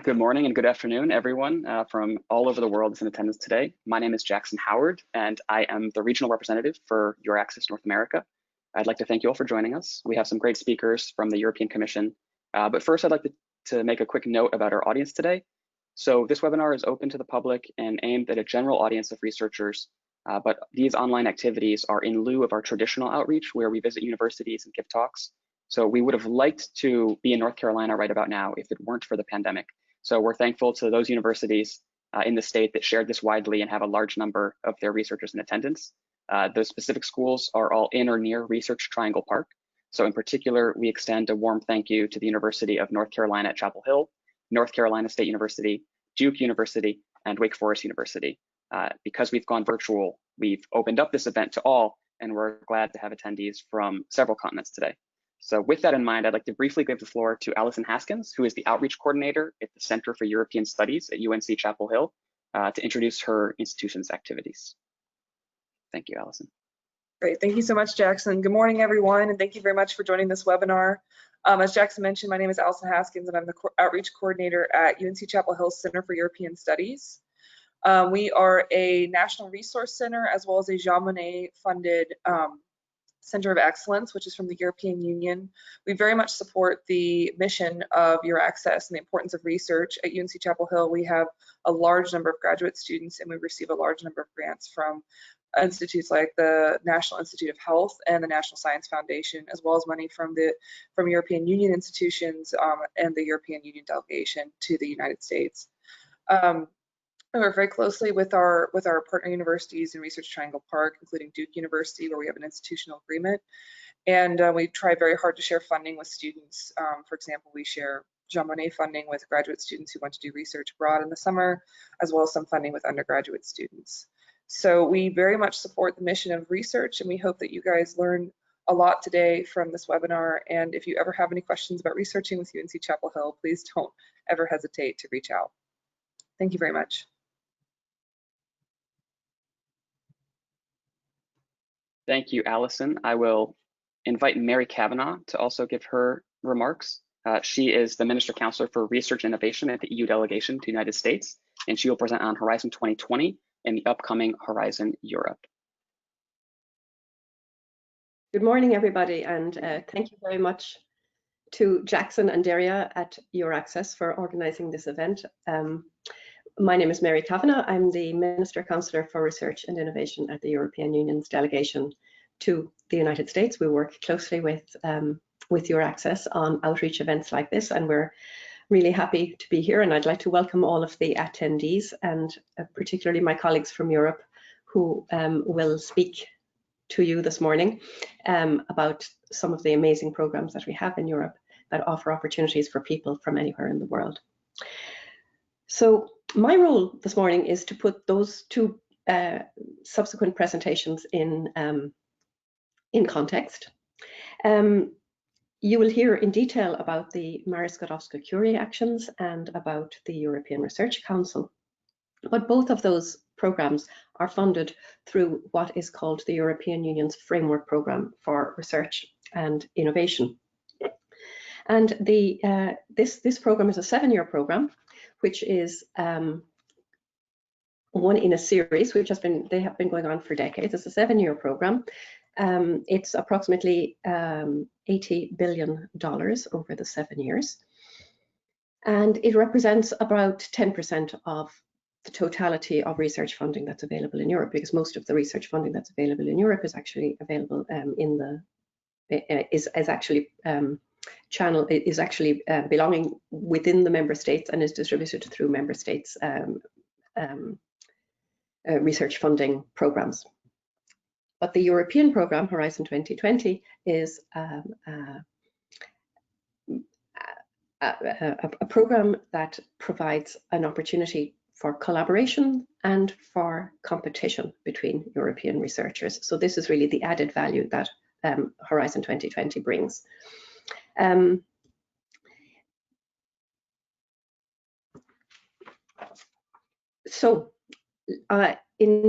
Good morning and good afternoon, everyone from all over the world that's in attendance today. My name is Jackson Howard, and I am the regional representative for EURAXESS North America. I'd like to thank you all for joining us. We have some great speakers from the European Commission, but first I'd like to make a quick note about our audience today. So this webinar is open to the public and aimed at a general audience of researchers, but these online activities are in lieu of our traditional outreach where we visit universities and give talks. So we would have liked to be in North Carolina right about now if it weren't for the pandemic. So we're thankful to those universities in the state that shared this widely and have a large number of their researchers in attendance. Those specific schools are all in or near Research Triangle Park. So in particular, we extend a warm thank you to the University of North Carolina at Chapel Hill, North Carolina State University, Duke University, and Wake Forest University. Because we've gone virtual, we've opened up this event to all, and we're glad to have attendees from several continents today. So with that in mind, I'd like to briefly give the floor to Allison Haskins, who is the Outreach Coordinator at the Center for European Studies at UNC Chapel Hill, to introduce her institution's activities. Thank you, Allison. Great, thank you so much, Jackson. Good morning, everyone, and thank you very much for joining this webinar. As Jackson mentioned, my name is Allison Haskins, and I'm the Outreach Coordinator at UNC Chapel Hill Center for European Studies. We are a national resource center as well as a Jean Monnet funded Center of Excellence, which is from the European Union. We very much support the mission of EURAXESS and the importance of research. At UNC Chapel Hill, we have a large number of graduate students, and we receive a large number of grants from institutes like the National Institute of Health and the National Science Foundation, as well as money from European Union institutions and the European Union delegation to the United States. We work very closely with our partner universities in Research Triangle Park, including Duke University, where we have an institutional agreement. And we try very hard to share funding with students. For example, we share Jean Monnet funding with graduate students who want to do research abroad in the summer, as well as some funding with undergraduate students. So we very much support the mission of research, and we hope that you guys learn a lot today from this webinar. And if you ever have any questions about researching with UNC Chapel Hill, please don't ever hesitate to reach out. Thank you very much. Thank you, Allison. I will invite Mary Kavanagh to also give her remarks. She is the Minister Counselor for Research and Innovation at the EU Delegation to the United States, and she will present on Horizon 2020 and the upcoming Horizon Europe. Good morning, everybody, and thank you very much to Jackson and Daria at EURAXESS for organizing this event. My name is Mary Kavanagh. I'm the Minister Counselor for Research and Innovation at the European Union's delegation to the United States. We work closely with EURAXESS on outreach events like this, and we're really happy to be here. And I'd like to welcome all of the attendees, and particularly my colleagues from Europe who will speak to you this morning about some of the amazing programs that we have in Europe that offer opportunities for people from anywhere in the world. So my role this morning is to put those two subsequent presentations in context. You will hear in detail about the Skłodowska-Curie Actions and about the European Research Council. But both of those programs are funded through what is called the European Union's Framework Programme for Research and Innovation. And this program is a 7-year program, which is one in a series, which they have been going on for decades. It's a 7-year program. It's approximately $80 billion over the 7 years. And it represents about 10% of the totality of research funding that's available in Europe, because most of the research funding that's available in Europe is actually available belonging within the member states and is distributed through member states research funding programs. But the European program, Horizon 2020, is a program that provides an opportunity for collaboration and for competition between European researchers. So this is really the added value that Horizon 2020 brings. In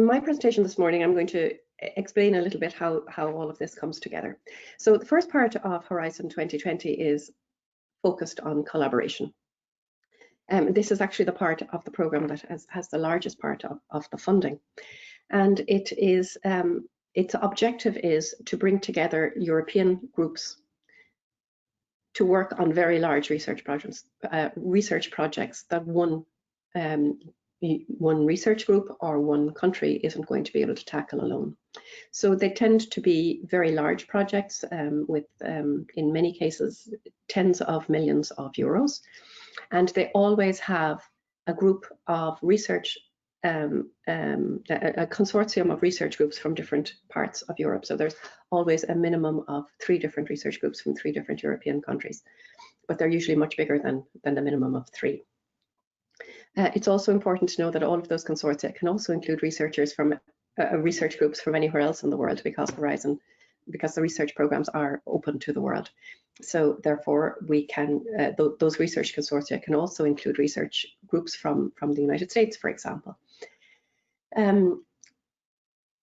my presentation this morning, I'm going to explain a little bit how all of this comes together. So the first part of Horizon 2020 is focused on collaboration. This is actually the part of the program that has the largest part of the funding. And it is, its objective is to bring together European groups to work on very large research projects that one research group or one country isn't going to be able to tackle alone. So they tend to be very large projects with, in many cases, tens of millions of euros. And they always have a group of research, a consortium of research groups from different parts of Europe. So there's always a minimum of 3 different research groups from 3 different European countries, but they're usually much bigger than the minimum of 3. It's also important to know that all of those consortia can also include researchers from research groups from anywhere else in the world, because the research programs are open to the world. So therefore, we can those research consortia can also include research groups from the United States, for example.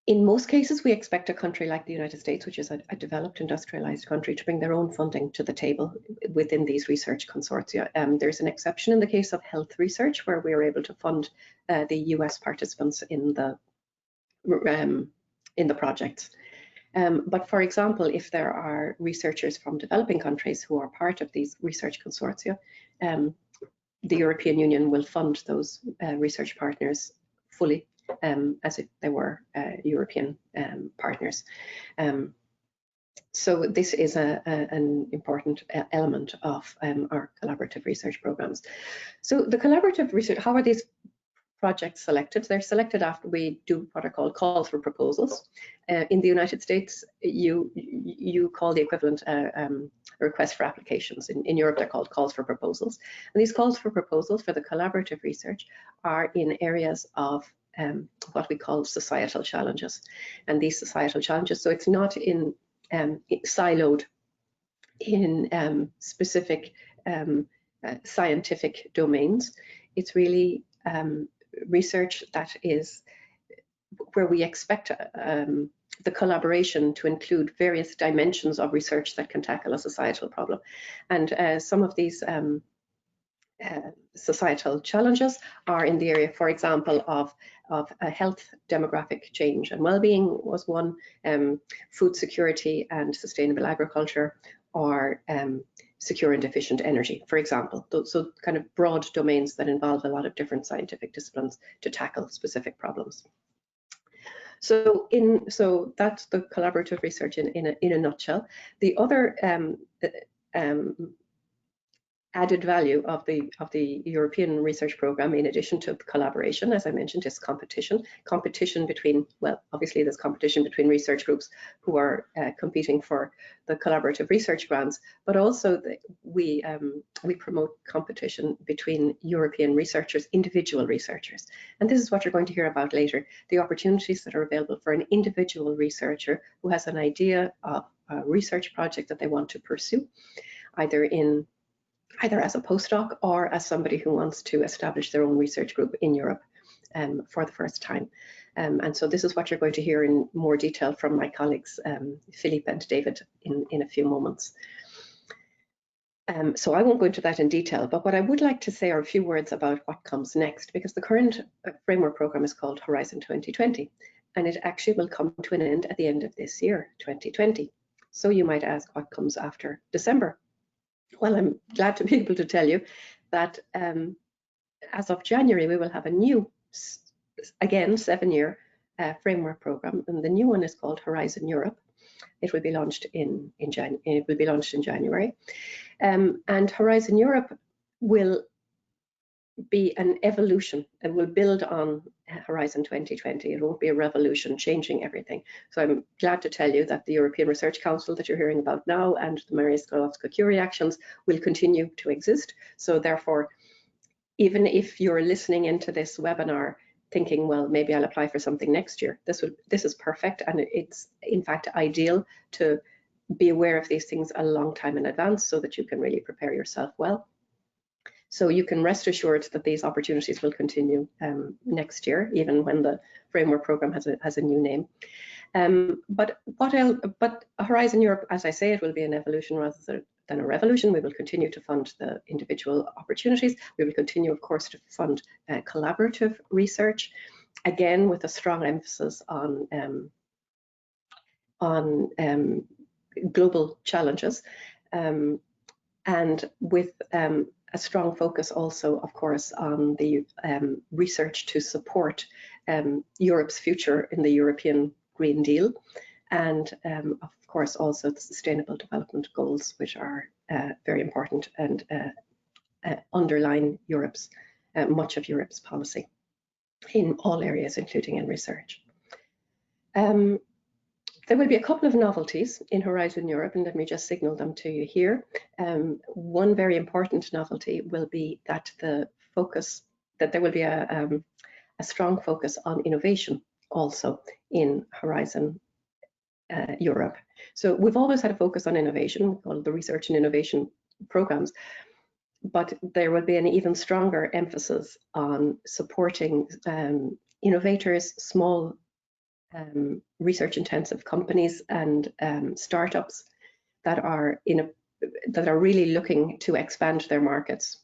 In most cases, we expect a country like the United States, which is a developed industrialized country, to bring their own funding to the table within these research consortia. There's an exception in the case of health research, where we are able to fund the US participants in the projects. But for example, if there are researchers from developing countries who are part of these research consortia, the European Union will fund those research partners fully, as if they were European partners. So this is an important element of our collaborative research programs. So the collaborative research, how are these projects selected? They're selected after we do what are called calls for proposals. In the United States, you call the equivalent request for applications. In Europe, they're called calls for proposals. And these calls for proposals for the collaborative research are in areas of what we call societal challenges. And these societal challenges, so it's not in siloed in specific scientific domains. It's really research that is where we expect the collaboration to include various dimensions of research that can tackle a societal problem. And some of these societal challenges are in the area, for example, of health, demographic change and well-being was one, food security and sustainable agriculture, or secure and efficient energy, for example. So kind of broad domains that involve a lot of different scientific disciplines to tackle specific problems. So that's the collaborative research in a nutshell. The other added value of the European research program, in addition to collaboration, as I mentioned, is competition. Competition between, well, obviously there's competition between research groups who are competing for the collaborative research grants, but also we promote competition between European researchers, individual researchers. And this is what you're going to hear about later, the opportunities that are available for an individual researcher who has an idea of a research project that they want to pursue, either as a postdoc or as somebody who wants to establish their own research group in Europe for the first time. And so this is what you're going to hear in more detail from my colleagues, Philippe and David, in a few moments. So I won't go into that in detail, but what I would like to say are a few words about what comes next, because the current framework program is called Horizon 2020, and it actually will come to an end at the end of this year, 2020. So you might ask, what comes after December? Well, I'm glad to be able to tell you that as of January, we will have a new, again, 7-year framework program, and the new one is called Horizon Europe. It will be launched in January, and Horizon Europe will be an evolution and will build on Horizon 2020. It won't be a revolution changing everything. So I'm glad to tell you that the European Research Council that you're hearing about now and the Skłodowska-Curie Actions will continue to exist. So therefore, even if you're listening into this webinar thinking, well, maybe I'll apply for something next year, this is perfect, and it's in fact ideal to be aware of these things a long time in advance so that you can really prepare yourself well. So you can rest assured that these opportunities will continue next year, even when the framework program has a new name. But Horizon Europe, as I say, it will be an evolution rather than a revolution. We will continue to fund the individual opportunities. We will continue, of course, to fund collaborative research, again with a strong emphasis on global challenges, and with a strong focus also, of course, on the research to support Europe's future in the European Green Deal, and of course also the Sustainable Development Goals, which are very important and underline Europe's much of Europe's policy in all areas, including in research. There will be a couple of novelties in Horizon Europe, and let me just signal them to you here. One very important novelty will be that there will be a strong focus on innovation also in Horizon Europe. So we've always had a focus on innovation, called the Research and Innovation Programs, but there will be an even stronger emphasis on supporting innovators, small research-intensive companies and startups that are really looking to expand their markets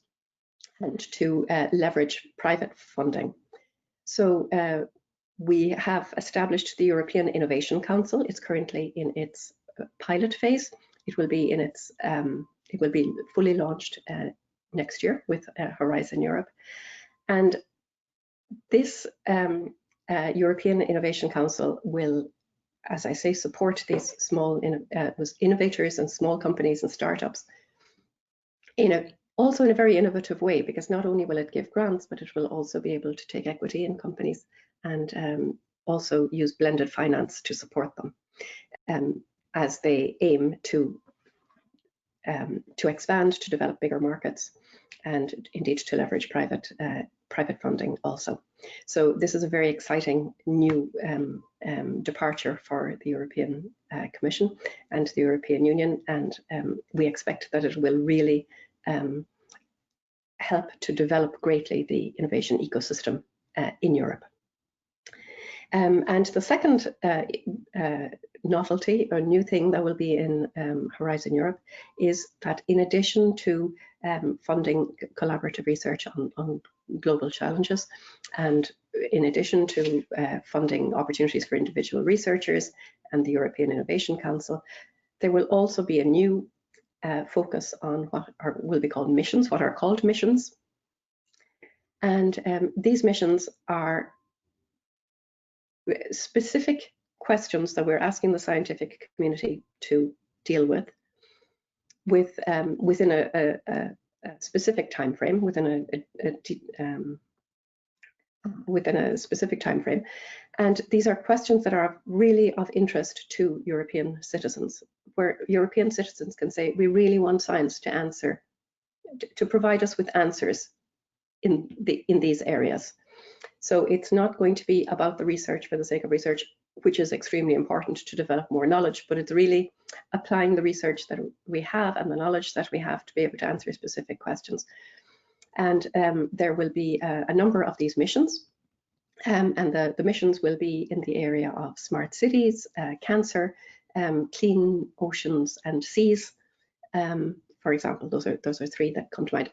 and to leverage private funding. So we have established the European Innovation Council. It's currently in its pilot phase. It will be in its it will be fully launched next year with Horizon Europe, and this European Innovation Council will, as I say, support these small innovators and small companies and startups also in a very innovative way, because not only will it give grants, but it will also be able to take equity in companies and also use blended finance to support them as they aim to expand, to develop bigger markets, and indeed to leverage private funding also. So this is a very exciting new departure for the European Commission and the European Union, and we expect that it will really help to develop greatly the innovation ecosystem in Europe. And the second novelty or new thing that will be in Horizon Europe is that in addition to funding collaborative research on global challenges, and in addition to funding opportunities for individual researchers and the European Innovation Council, there will also be a new focus on what will be called missions, what are called missions. And these missions are specific questions that we're asking the scientific community to deal with within a specific time frame, within a specific time frame. And these are questions that are really of interest to European citizens, where European citizens can say, we really want science to answer, to provide us with answers in these areas. So it's not going to be about the research for the sake of research, which is extremely important to develop more knowledge, but it's really applying the research that we have and the knowledge that we have to be able to answer specific questions. And there will be a number of these missions, and the missions will be in the area of smart cities, cancer, clean oceans and seas. For example, those are three that come to mind.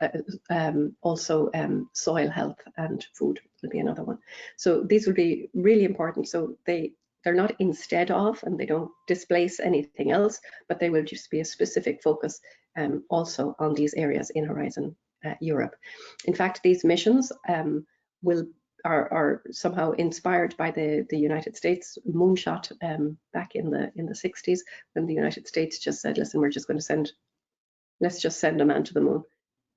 Also, soil health and food will be another one. So these will be really important. So they're not instead of, and they don't displace anything else, but they will just be a specific focus also on these areas in Horizon Europe. In fact, these missions are somehow inspired by the United States moonshot back in the 60s, when the United States just said, listen, we're just going to let's just send a man to the moon.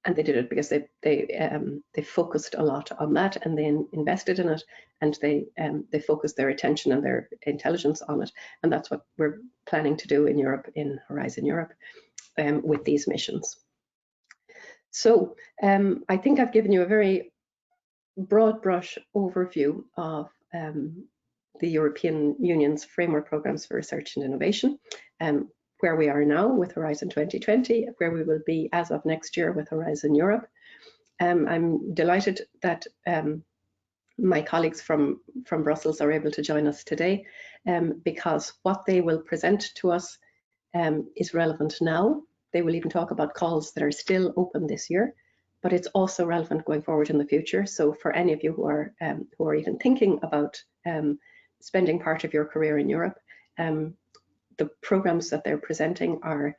And they did it because they focused a lot on that, and they invested in it, and they focused their attention and their intelligence on it. And that's what we're planning to do in Europe, in Horizon Europe, with these missions. So I think I've given you a very broad brush overview of the European Union's framework programs for research and innovation, where we are now with Horizon 2020, where we will be as of next year with Horizon Europe. I'm delighted that my colleagues from Brussels are able to join us today, because what they will present to us is relevant now They will even talk about calls that are still open this year, but it's also relevant going forward in the future. So for any of you who are even thinking about spending part of your career in Europe, the programs that they're presenting are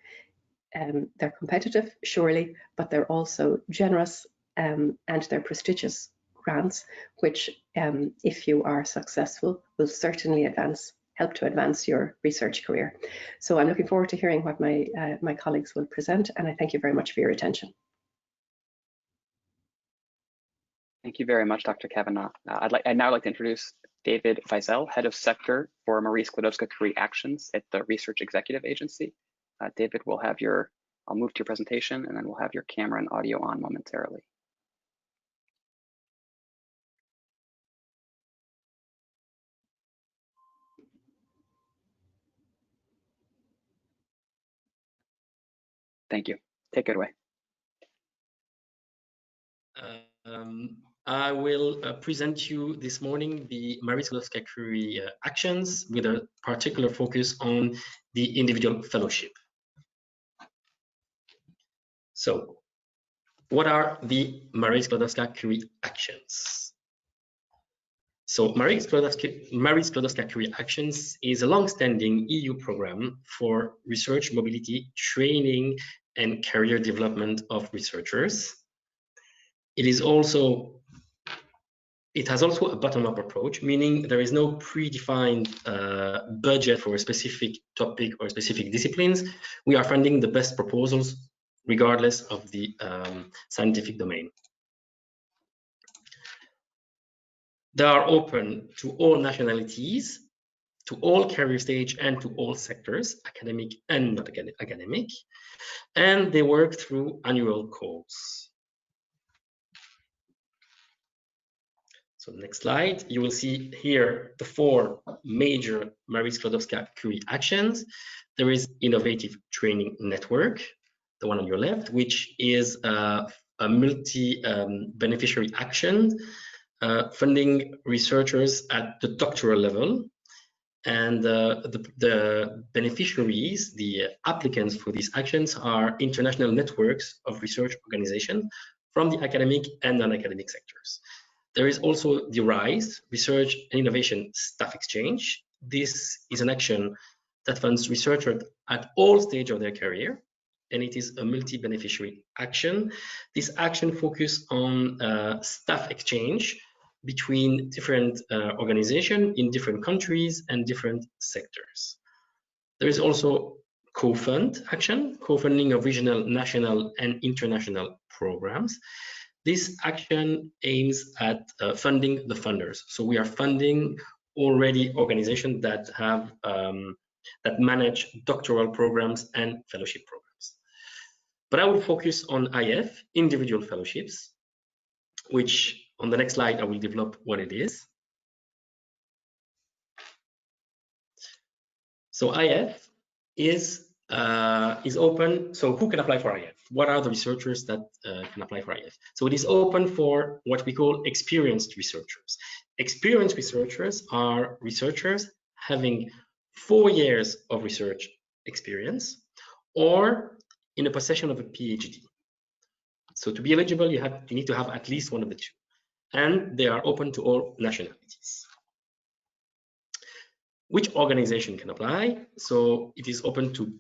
they're competitive, surely, but they're also generous and they're prestigious grants, which, if you are successful, will certainly help to advance your research career. So I'm looking forward to hearing what my colleagues will present, and I thank you very much for your attention. Thank you very much, Dr. Kavanagh. I'd now like to introduce David Feisel, Head of Sector for Marie Skłodowska-Curie Actions at the Research Executive Agency. David, I'll move to your presentation, and then we'll have your camera and audio on momentarily. Thank you. Take it away. I will present you this morning the Marie Skłodowska-Curie actions with a particular focus on the individual fellowship. So, what are the Marie Skłodowska-Curie actions? So, Marie Skłodowska-Curie Actions is a long-standing EU program for research mobility, training, and career development of researchers. It has also a bottom-up approach, meaning there is no predefined budget for a specific topic or specific disciplines. We are funding the best proposals regardless of the scientific domain. They are open to all nationalities, to all career stage, and to all sectors, academic and not academic, and they work through annual calls. So next slide, you will see here the 4 major Marie Skłodowska-Curie actions. There is Innovative Training Network, the one on your left, which is a multi-beneficiary action funding researchers at the doctoral level. And the beneficiaries, the applicants for these actions, are international networks of research organizations from the academic and non-academic sectors. There is also the RISE, Research and Innovation Staff Exchange. This is an action that funds researchers at all stages of their career, and it is a multi-beneficiary action. This action focuses on staff exchange between different organizations in different countries and different sectors. There is also co-fund action, co-funding of regional, national, and international programs. This action aims at funding the funders. So we are funding already organizations that have that manage doctoral programs and fellowship programs. But I will focus on IF, individual fellowships, which on the next slide I will develop what it is. So IF is open. So who can apply for IF? What are the researchers that can apply for IF? So it is open for what we call experienced researchers. Experienced researchers are researchers having 4 years of research experience or in the possession of a PhD. So to be eligible, you need to have at least one of the 2. And they are open to all nationalities. Which organization can apply? So it is open to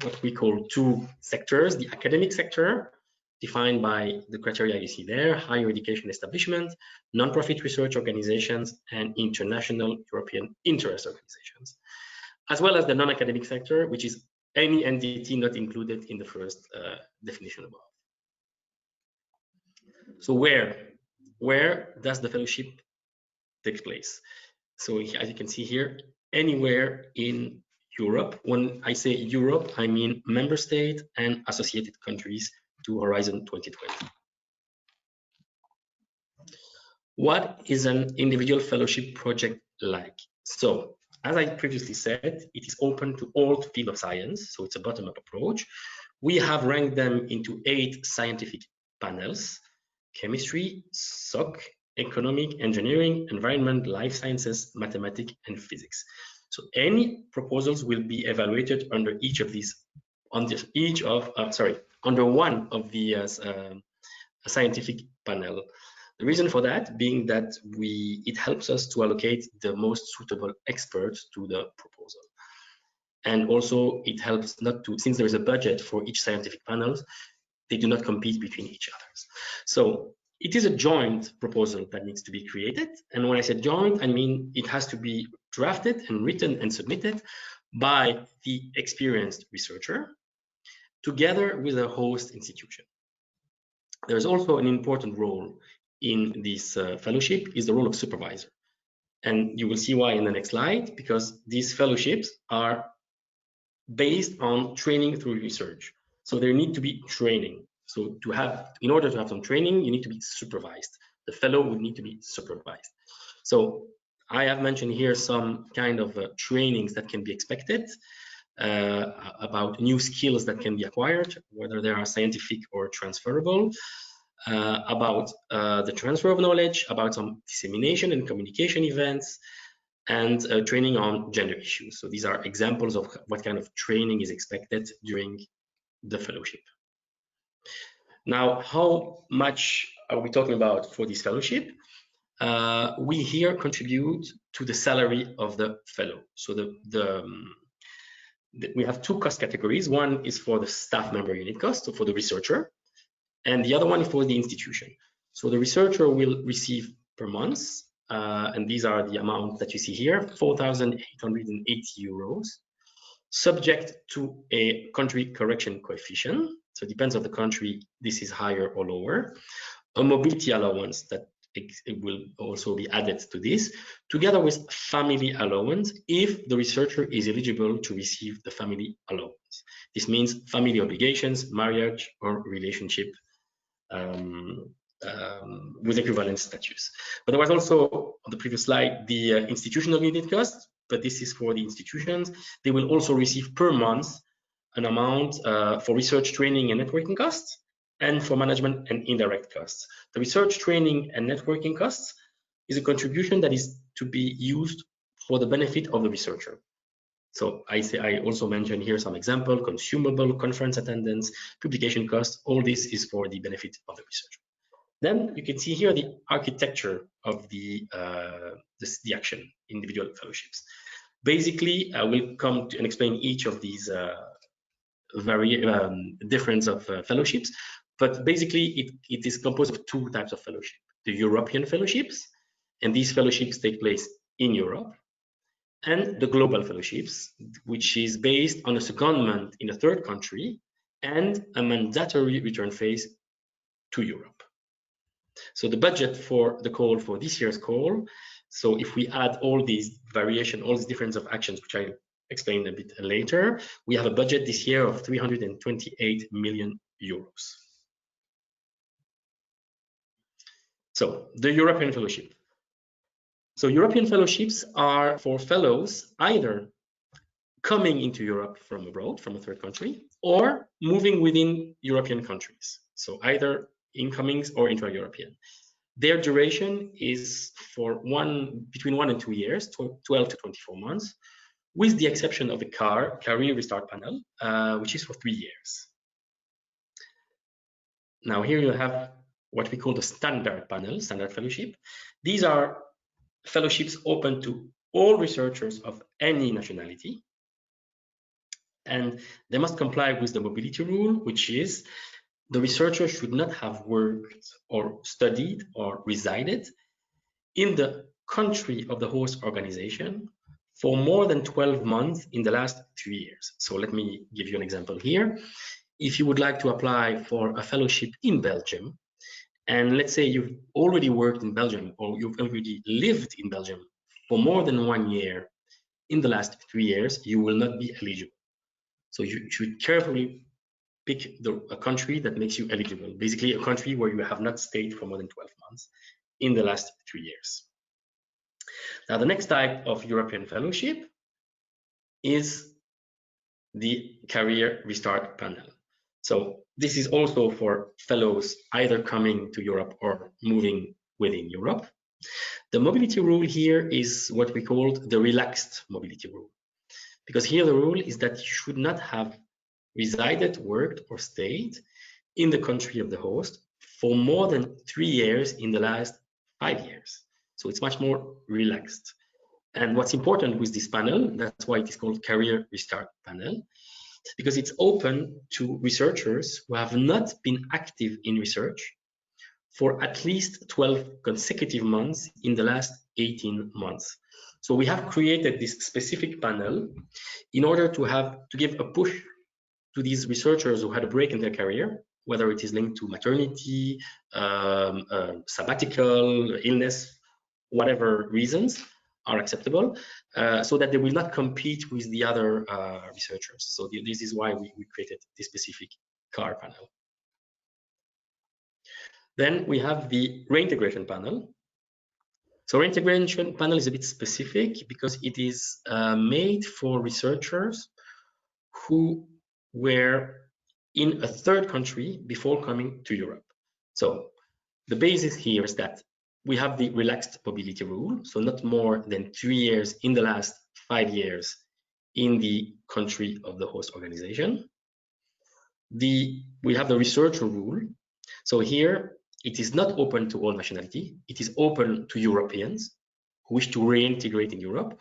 what we call 2 sectors: the academic sector, defined by the criteria you see there, higher education establishment, non-profit research organizations, and international European interest organizations, as well as the non-academic sector, which is any entity not included in the first definition above. So where does the fellowship take place? So as you can see here, anywhere in Europe. When I say Europe, I mean member state and associated countries to Horizon 2020. What is an individual fellowship project like? So, as I previously said, it is open to all fields of science, so it's a bottom-up approach. We have ranked them into 8 scientific panels: chemistry, SOC, economic, engineering, environment, life sciences, mathematics, and physics. So any proposals will be evaluated under each of these on each of, under one of the scientific panel. The reason for that being that it helps us to allocate the most suitable experts to the proposal. And also it helps not to, since there is a budget for each scientific panel, they do not compete between each other. So it is a joint proposal that needs to be created. And when I say joint, I mean it has to be drafted and written and submitted by the experienced researcher together with a host institution. There's also an important role in this fellowship, is the role of supervisor. And you will see why in the next slide, because these fellowships are based on training through research. So there need to be training. So in order to have some training, you need to be supervised. The fellow would need to be supervised. So I have mentioned here some kind of trainings that can be expected about new skills that can be acquired, whether they are scientific or transferable, about the transfer of knowledge, about some dissemination and communication events, and training on gender issues. So these are examples of what kind of training is expected during the fellowship. Now, how much are we talking about for this fellowship? We here contribute to the salary of the fellow. So we have two cost categories. One is for the staff member unit cost, so for the researcher, and the other one is for the institution. So the researcher will receive per month, and these are the amounts that you see here, 4,880 euros, subject to a country correction coefficient. So it depends on the country, this is higher or lower. A mobility allowance that it will also be added to this, together with family allowance if the researcher is eligible to receive the family allowance. This means family obligations, marriage, or relationship with equivalent status. But there was also on the previous slide the institutional unit cost, but this is for the institutions. They will also receive per month an amount for research training and networking costs, and for management and indirect costs. The research training and networking costs is a contribution that is to be used for the benefit of the researcher. So I also mentioned here some example: consumable, conference attendance, publication costs. All this is for the benefit of the researcher. Then you can see here the architecture of the action, individual fellowships. Basically, I will come to and explain each of these difference of fellowships. But basically, it is composed of two types of fellowship: the European fellowships, and these fellowships take place in Europe, and the global fellowships, which is based on a secondment in a third country and a mandatory return phase to Europe. So the budget for the call for this year's call, so if we add all these variation, all these difference of actions, which I explain a bit later, we have a budget this year of 328 million euros. So the European fellowship. So European fellowships are for fellows either coming into Europe from abroad, from a third country, or moving within European countries. So either incomings or intra-European. Their duration is for between 1 and 2 years, 12 to 24 months, with the exception of the career restart panel, which is for 3 years. Now here you have what we call the standard panel, standard fellowship. These are fellowships open to all researchers of any nationality, and they must comply with the mobility rule, which is the researcher should not have worked or studied or resided in the country of the host organization for more than 12 months in the last 3 years. So let me give you an example here. If you would like to apply for a fellowship in Belgium, and let's say you've already worked in Belgium or you've already lived in Belgium for more than 1 year in the last 3 years, you will not be eligible. So you should carefully pick a country that makes you eligible, basically a country where you have not stayed for more than 12 months in the last 3 years. Now, the next type of European fellowship is the career restart panel. So this is also for fellows either coming to Europe or moving within Europe. The mobility rule here is what we call the relaxed mobility rule, because here the rule is that you should not have resided, worked, or stayed in the country of the host for more than 3 years in the last 5 years. So it's much more relaxed. And what's important with this panel, that's why it is called Career Restart Panel, because it's open to researchers who have not been active in research for at least 12 consecutive months in the last 18 months. So we have created this specific panel in order to give a push to these researchers who had a break in their career, whether it is linked to maternity, sabbatical, illness, whatever reasons are acceptable, so that they will not compete with the other researchers. So this is why we created this specific CAR panel. Then we have the reintegration panel. So reintegration panel is a bit specific because it is made for researchers who were in a third country before coming to Europe. So the basis here is that we have the relaxed mobility rule, so not more than 3 years in the last 5 years in the country of the host organization. We have the researcher rule. So here it is not open to all nationality. It is open to Europeans who wish to reintegrate in Europe,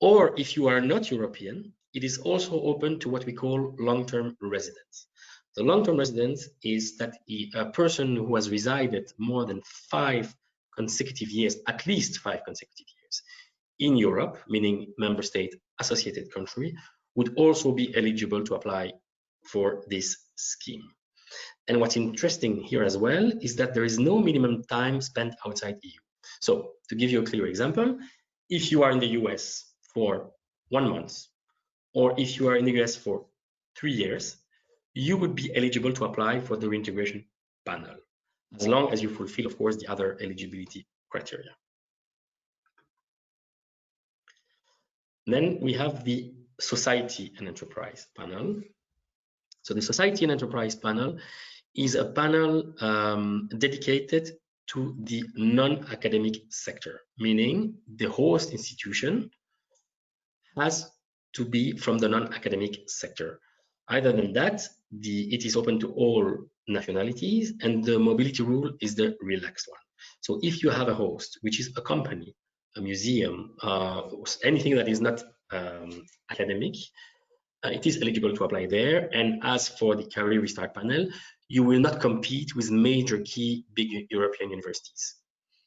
or if you are not European, it is also open to what we call long-term residents. The long-term residence is that a person who has resided more than 5 consecutive years, at least 5 consecutive years in Europe, meaning member state associated country, would also be eligible to apply for this scheme. And what's interesting here as well is that there is no minimum time spent outside EU. So to give you a clear example, if you are in the US for 1 month, or if you are in the US for 3 years, you would be eligible to apply for the reintegration panel, as long as you fulfill, of course, the other eligibility criteria. Then we have the society and enterprise panel. So the society and enterprise panel is a panel dedicated to the non-academic sector, meaning the host institution has to be from the non-academic sector. Other than that, it is open to all nationalities, and the mobility rule is the relaxed one. So if you have a host, which is a company, a museum, anything that is not academic, it is eligible to apply there. And as for the Career Restart panel, you will not compete with major key big European universities.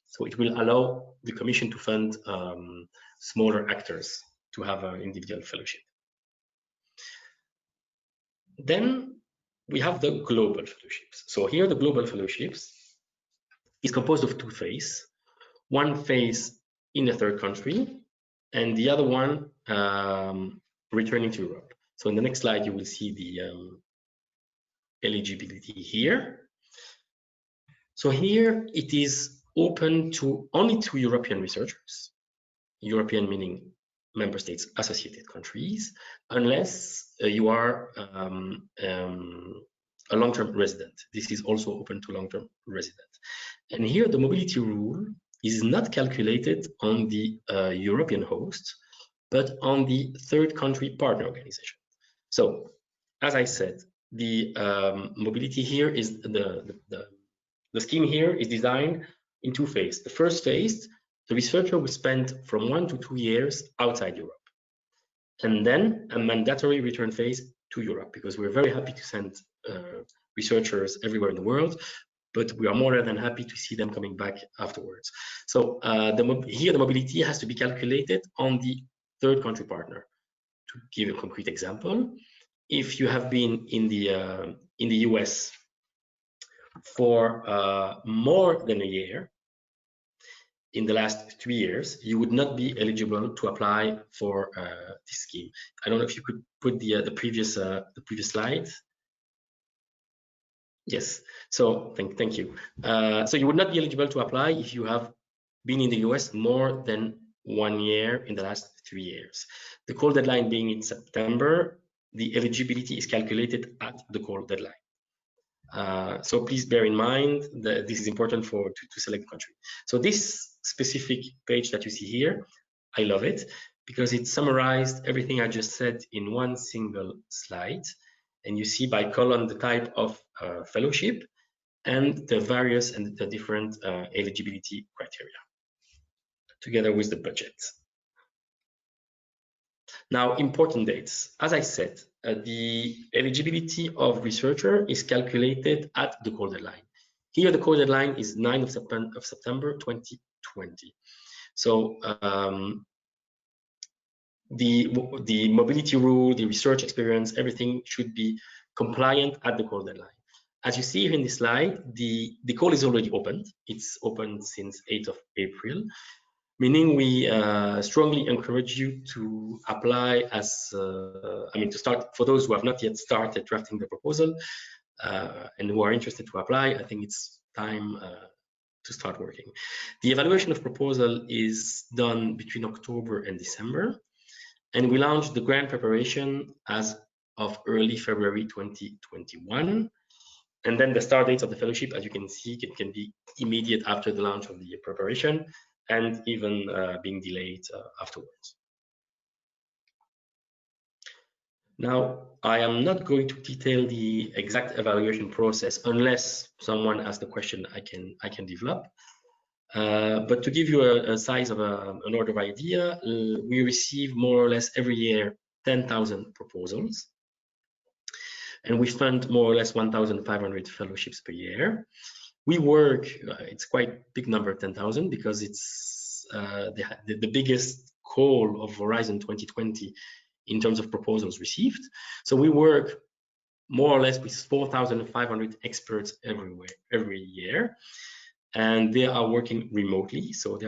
So it will allow the Commission to fund smaller actors to have an individual fellowship. Then we have the global fellowships. So here the global fellowships is composed of 2 phases. One phase in a third country, and the other one returning to Europe. So in the next slide, you will see the eligibility here. So here it is open to only to European researchers, European meaning member states associated countries, unless you are a long-term resident. This is also open to long-term residents. And here the mobility rule is not calculated on the European host, but on the third country partner organization. So as I said, the mobility here is the scheme here is designed in 2 phases. The first phase, the researcher will spend from 1 to 2 years outside Europe, and then a mandatory return phase to Europe, because we're very happy to send researchers everywhere in the world, but we are more than happy to see them coming back afterwards. So here the mobility has to be calculated on the third country partner. To give a concrete example, if you have been in the US for more than a year in the last 3 years, you would not be eligible to apply for this scheme. I don't know if you could put the previous slide. Yes. So thank you. So you would not be eligible to apply if you have been in the US more than 1 year in the last 3 years. The call deadline being in September, the eligibility is calculated at the call deadline. So please bear in mind that this is important to select the country. So this specific page that you see here, I love it because it summarized everything I just said in one single slide. And you see by column the type of fellowship and the various and the different eligibility criteria, together with the budget. Now, important dates. As I said, the eligibility of researcher is calculated at the call deadline. Here, the call deadline is 9th of September 2020. So the mobility rule, the research experience, everything should be compliant at the call deadline. As you see here in this slide, the call is already opened. It's open since 8th of April, meaning we strongly encourage you to apply as, to start, for those who have not yet started drafting the proposal and who are interested to apply, I think it's time to start working. The evaluation of proposal is done between October and December, and we launched the grant preparation as of early February 2021. And then the start dates of the fellowship, as you can see, can be immediate after the launch of the preparation, and even being delayed afterwards. Now, I am not going to detail the exact evaluation process unless someone asks the question I can develop. But to give you a size of an order of idea, we receive more or less every year 10,000 proposals, and we fund more or less 1,500 fellowships per year. We work, it's quite a big number, 10,000, because it's the biggest call of Horizon 2020 in terms of proposals received. So we work more or less with 4,500 experts every year, and they are working remotely. So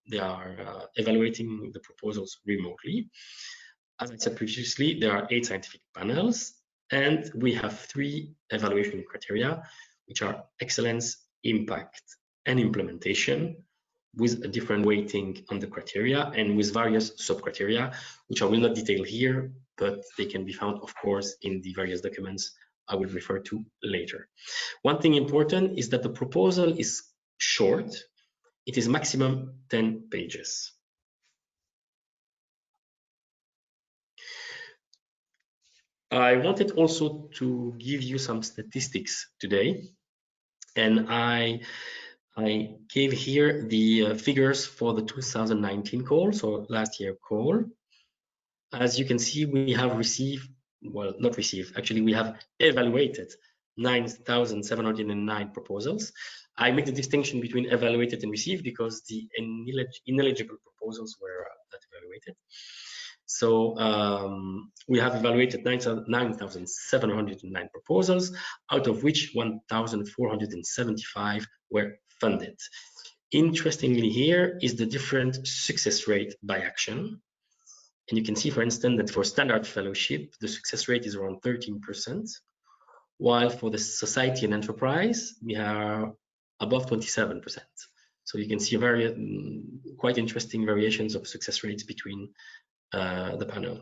they are evaluating the proposals remotely. As I said previously, there are 8 scientific panels, and we have 3 evaluation criteria, which are excellence, impact, and implementation, with a different weighting on the criteria and with various sub-criteria, which I will not detail here, but they can be found, of course, in the various documents I will refer to later. One thing important is that the proposal is short. It is maximum 10 pages. I wanted also to give you some statistics today, and I gave here the figures for the 2019 call, so last year call. As you can see, we have received, well, not received, actually we have evaluated 9,709 proposals. I make the distinction between evaluated and received because the ineligible proposals were not evaluated. So we have evaluated 9,709 proposals, out of which 1,475 were funded. Interestingly, here is the different success rate by action. And you can see, for instance, that for standard fellowship, the success rate is around 13%, while for the society and enterprise, we are above 27%. So you can see quite interesting variations of success rates between the panel.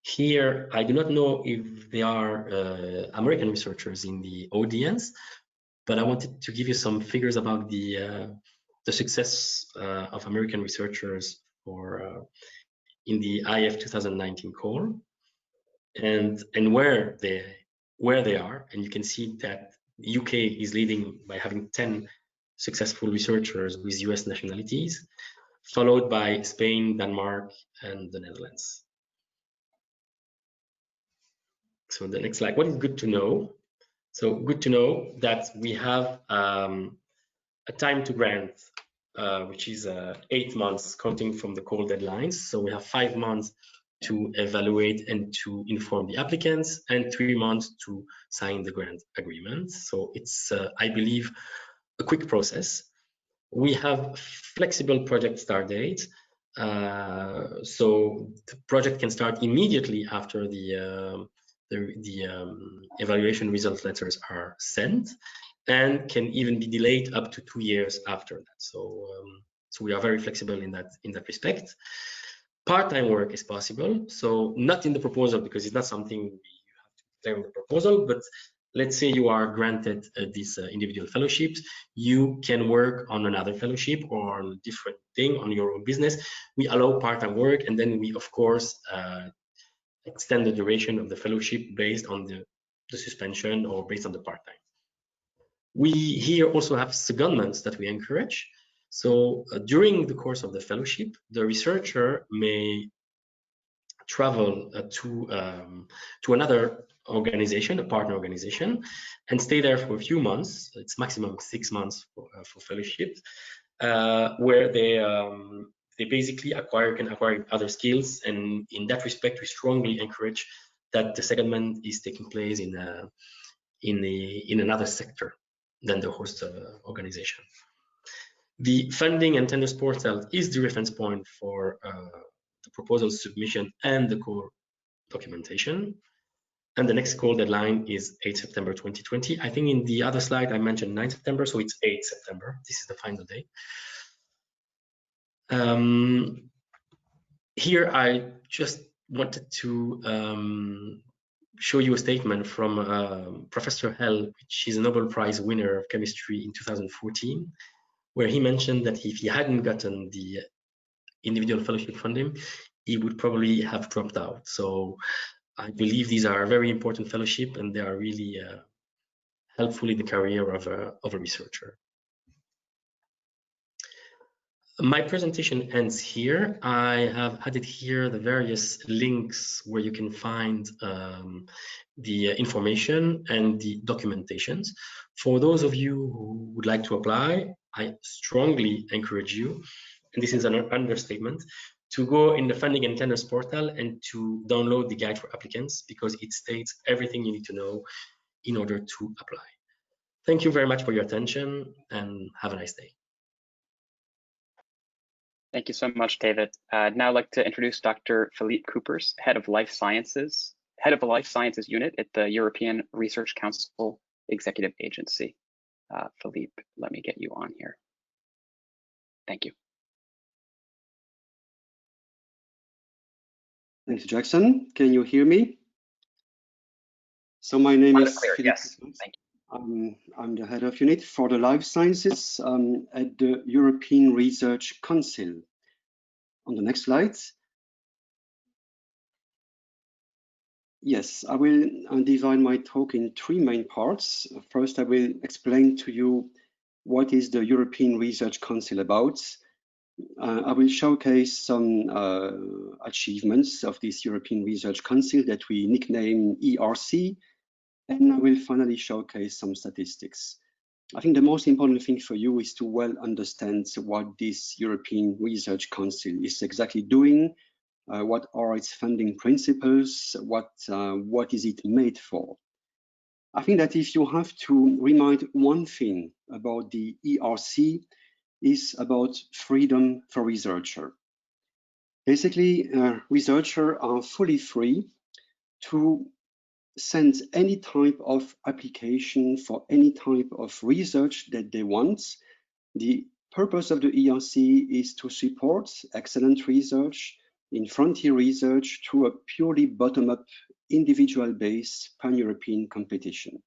Here, I do not know if there are American researchers in the audience, but I wanted to give you some figures about the success of American researchers in the IF 2019 call, and where they are. And you can see that the UK is leading by having 10 successful researchers with US nationalities, followed by Spain, Denmark, and the Netherlands. So the next slide, what is good to know? So good to know that we have a time to grant, which is 8 months counting from the call deadlines. So we have 5 months to evaluate and to inform the applicants, and 3 months to sign the grant agreement. So it's, I believe, a quick process. We have flexible project start dates. So the project can start immediately after the evaluation results letters are sent, and can even be delayed up to 2 years after that. So we are very flexible in that respect. Part-time work is possible, so not in the proposal because it's not something you have to declare in the proposal, but let's say you are granted these individual fellowships, you can work on another fellowship or on a different thing on your own business. We allow part-time work, and then we, of course, extend the duration of the fellowship based on the suspension or based on the part-time. We here also have secondments that we encourage. So during the course of the fellowship, the researcher may travel to another organization, a partner organization, and stay there for a few months. It's maximum 6 months for fellowship, where they basically can acquire other skills. And in that respect, we strongly encourage that the secondment is taking place in another sector than the host organization. The funding and tenders portal is the reference point for the proposal submission and the core documentation. And the next call deadline is 8 September 2020. I think in the other slide I mentioned 9 September, so it's 8 September. This is the final day. Here I just wanted to show you a statement from Professor Hell, which is a Nobel Prize winner of chemistry in 2014, where he mentioned that if he hadn't gotten the individual fellowship funding, he would probably have dropped out. So I believe these are very important fellowship, and they are really helpful in the career of a researcher. My presentation ends here. I have added here the various links where you can find the information and the documentations. For those of you who would like to apply, I strongly encourage you, and this is an understatement, to go in the funding and tenders portal and to download the guide for applicants, because it states everything you need to know in order to apply. Thank you very much for your attention, and have a nice day. Thank you so much, David. I'd now like to introduce Dr. Philippe Coopers, Head of the Life Sciences Unit at the European Research Council Executive Agency. Philippe, let me get you on here. Thank you. Thanks, Jackson. Can you hear me? So my name is Philippe. Yes, thank you. I'm the head of unit for the life sciences at the European Research Council. On the next slide. Yes, I will divide my talk in 3 main parts. First, I will explain to you what is the European Research Council about. I will showcase some achievements of this European Research Council that we nickname ERC, and I will finally showcase some statistics. I think the most important thing for you is to well understand what this European Research Council is exactly doing, what are its funding principles, what is it made for. I think that if you have to remind one thing about the ERC, is about freedom for researcher. Basically, researchers are fully free to send any type of application for any type of research that they want. The purpose of the ERC is to support excellent research in frontier research through a purely bottom-up, individual-based pan-European competition.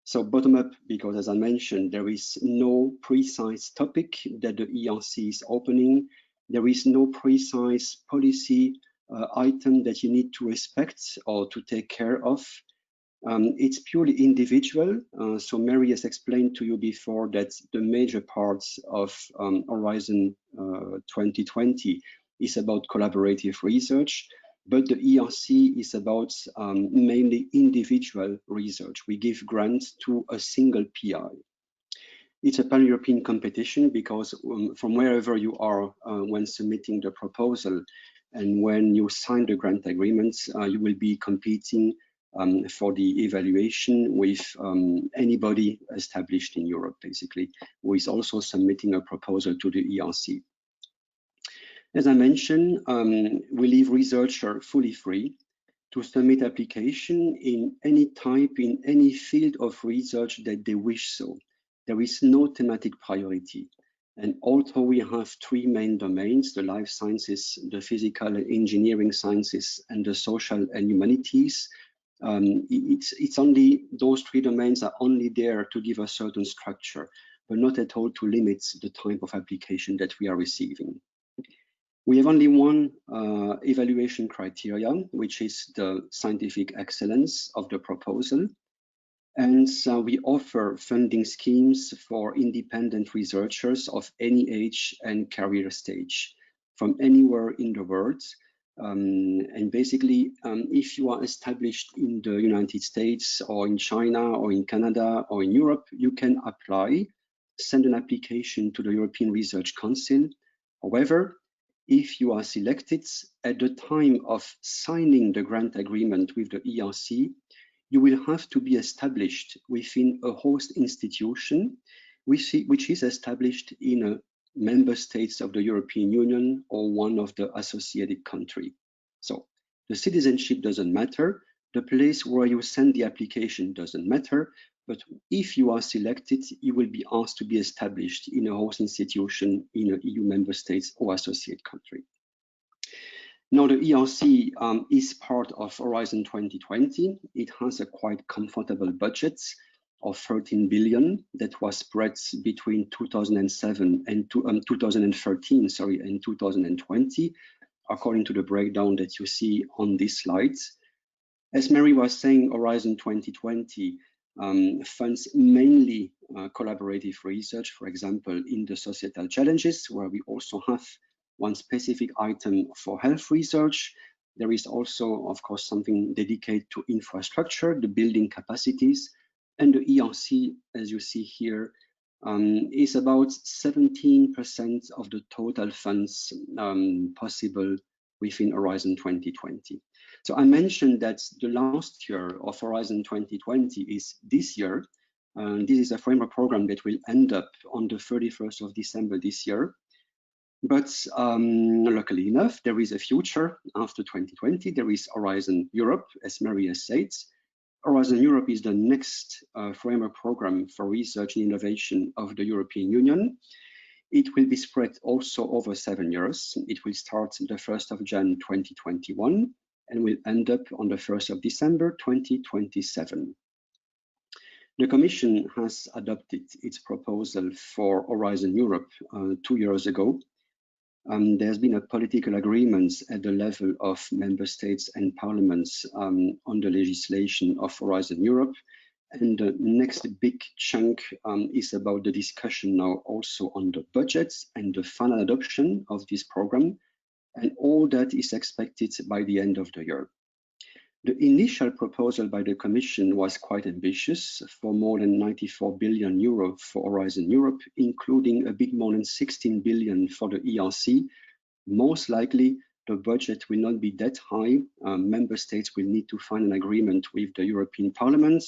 So bottom-up because, as I mentioned, there is no precise topic that the ERC is opening. There is no precise policy item that you need to respect or to take care of. It's purely individual. So Mary has explained to you before that the major parts of Horizon 2020 is about collaborative research, but the ERC is about mainly individual research. We give grants to a single PI. It's a pan-European competition because from wherever you are when submitting the proposal and when you sign the grant agreements, you will be competing for the evaluation with anybody established in Europe, basically, who is also submitting a proposal to the ERC. As I mentioned, we leave researchers fully free to submit application in any type, in any field of research that they wish so. There is no thematic priority. And although we have 3 main domains, the life sciences, the physical and engineering sciences, and the social and humanities, it's only those 3 domains are only there to give a certain structure, but not at all to limit the type of application that we are receiving. We have only one evaluation criteria, which is the scientific excellence of the proposal. And we offer funding schemes for independent researchers of any age and career stage from anywhere in the world. And basically, if you are established in the United States or in China or in Canada or in Europe, you can apply, send an application to the European Research Council. However, if you are selected at the time of signing the grant agreement with the ERC, you will have to be established within a host institution, which is established in a member states of the European Union or one of the associated countries. So the citizenship doesn't matter, the place where you send the application doesn't matter, but if you are selected, you will be asked to be established in a host institution in an EU member states or associate country. Now the ERC is part of Horizon 2020. It has a quite comfortable budget of 13 billion that was spread between 2007 and 2013, and 2020, according to the breakdown that you see on these slides. As Mary was saying, Horizon 2020 funds mainly collaborative research, for example, in the societal challenges, where we also have one specific item for health research. There is also, of course, something dedicated to infrastructure, the building capacities, and the ERC, as you see here, is about 17% of the total funds possible within Horizon 2020. So I mentioned that the last year of Horizon 2020 is this year. This is a framework program that will end up on the 31st of December this year. But luckily enough, there is a future after 2020. There is Horizon Europe, as Mary has said. Horizon Europe is the next framework program for research and innovation of the European Union. It will be spread also over 7 years. It will start the 1st of January 2021 and will end up on the 1st of December 2027. The Commission has adopted its proposal for Horizon Europe 2 years ago. There's been a political agreement at the level of member states and parliaments on the legislation of Horizon Europe. And the next big chunk is about the discussion now also on the budgets and the final adoption of this program. And all that is expected by the end of the year. The initial proposal by the Commission was quite ambitious, for more than 94 billion euro for Horizon Europe, including a bit more than 16 billion for the ERC. Most likely, the budget will not be that high. Member states will need to find an agreement with the European Parliament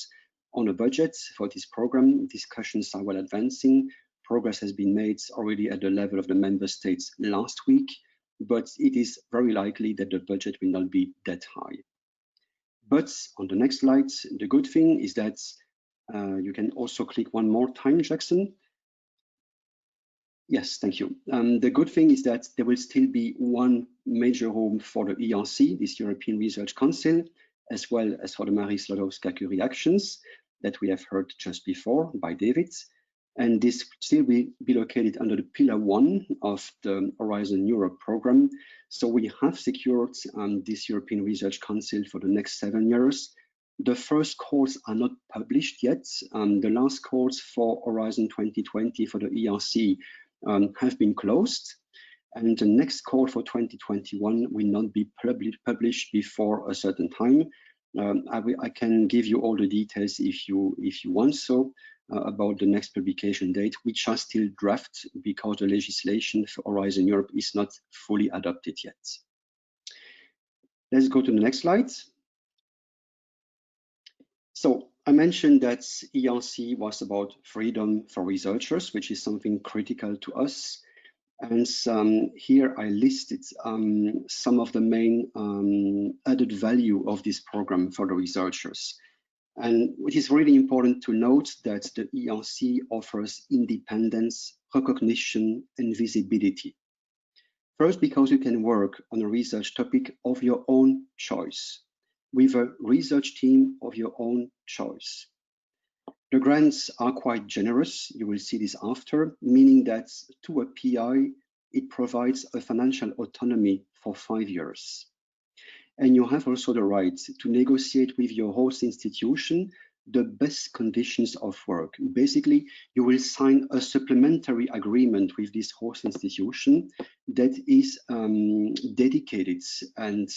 on a budget for this program. Discussions are well advancing. Progress has been made already at the level of the member states last week, but it is very likely that the budget will not be that high. But on the next slide, the good thing is that you can also click one more time, Jackson. Yes, thank you. The good thing is that there will still be one major home for the ERC, this European Research Council, as well as for the Skłodowska-Curie Actions that we have heard just before by David. And this still will be located under the Pillar 1 of the Horizon Europe program. So we have secured this European Research Council for the next 7 years. The first calls are not published yet. The last calls for Horizon 2020 for the ERC have been closed. And the next call for 2021 will not be published before a certain time. I can give you all the details if you want so. About the next publication date, which are still draft because the legislation for Horizon Europe is not fully adopted yet. Let's go to the next slide. So I mentioned that ERC was about freedom for researchers, which is something critical to us. And here I listed some of the main added value of this program for the researchers. And it is really important to note that the ERC offers independence, recognition, and visibility. First, because you can work on a research topic of your own choice, with a research team of your own choice. The grants are quite generous, you will see this after, meaning that to a PI, it provides a financial autonomy for 5 years. And you have also the right to negotiate with your host institution the best conditions of work. Basically, you will sign a supplementary agreement with this host institution that is dedicated and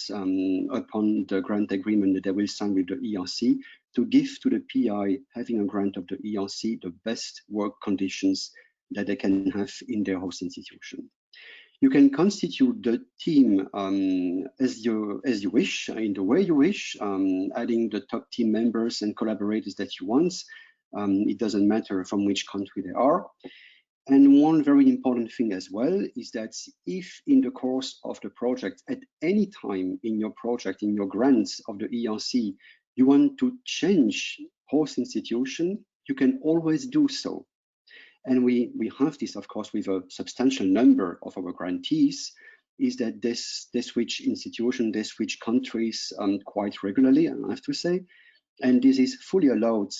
upon the grant agreement that they will sign with the ERC to give to the PI having a grant of the ERC the best work conditions that they can have in their host institution. You can constitute the team as you wish, in the way you wish, adding the top team members and collaborators that you want. It doesn't matter from which country they are. And one very important thing as well is that if in the course of the project, at any time in your project, in your grants of the ERC, you want to change host institution, you can always do so. And we have this, of course, with a substantial number of our grantees, is that they switch institution, they switch countries quite regularly, I have to say. And this is fully allowed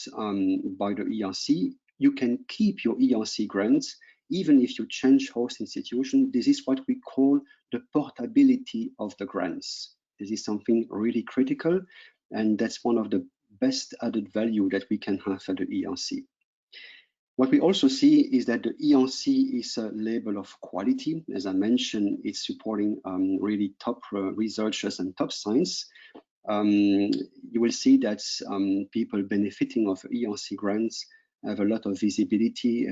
by the ERC. You can keep your ERC grants, even if you change host institution. This is what we call the portability of the grants. This is something really critical, and that's one of the best added value that we can have at the ERC. What we also see is that the ERC is a label of quality. As I mentioned, it's supporting really top researchers and top science. You will see that people benefiting of ERC grants have a lot of visibility,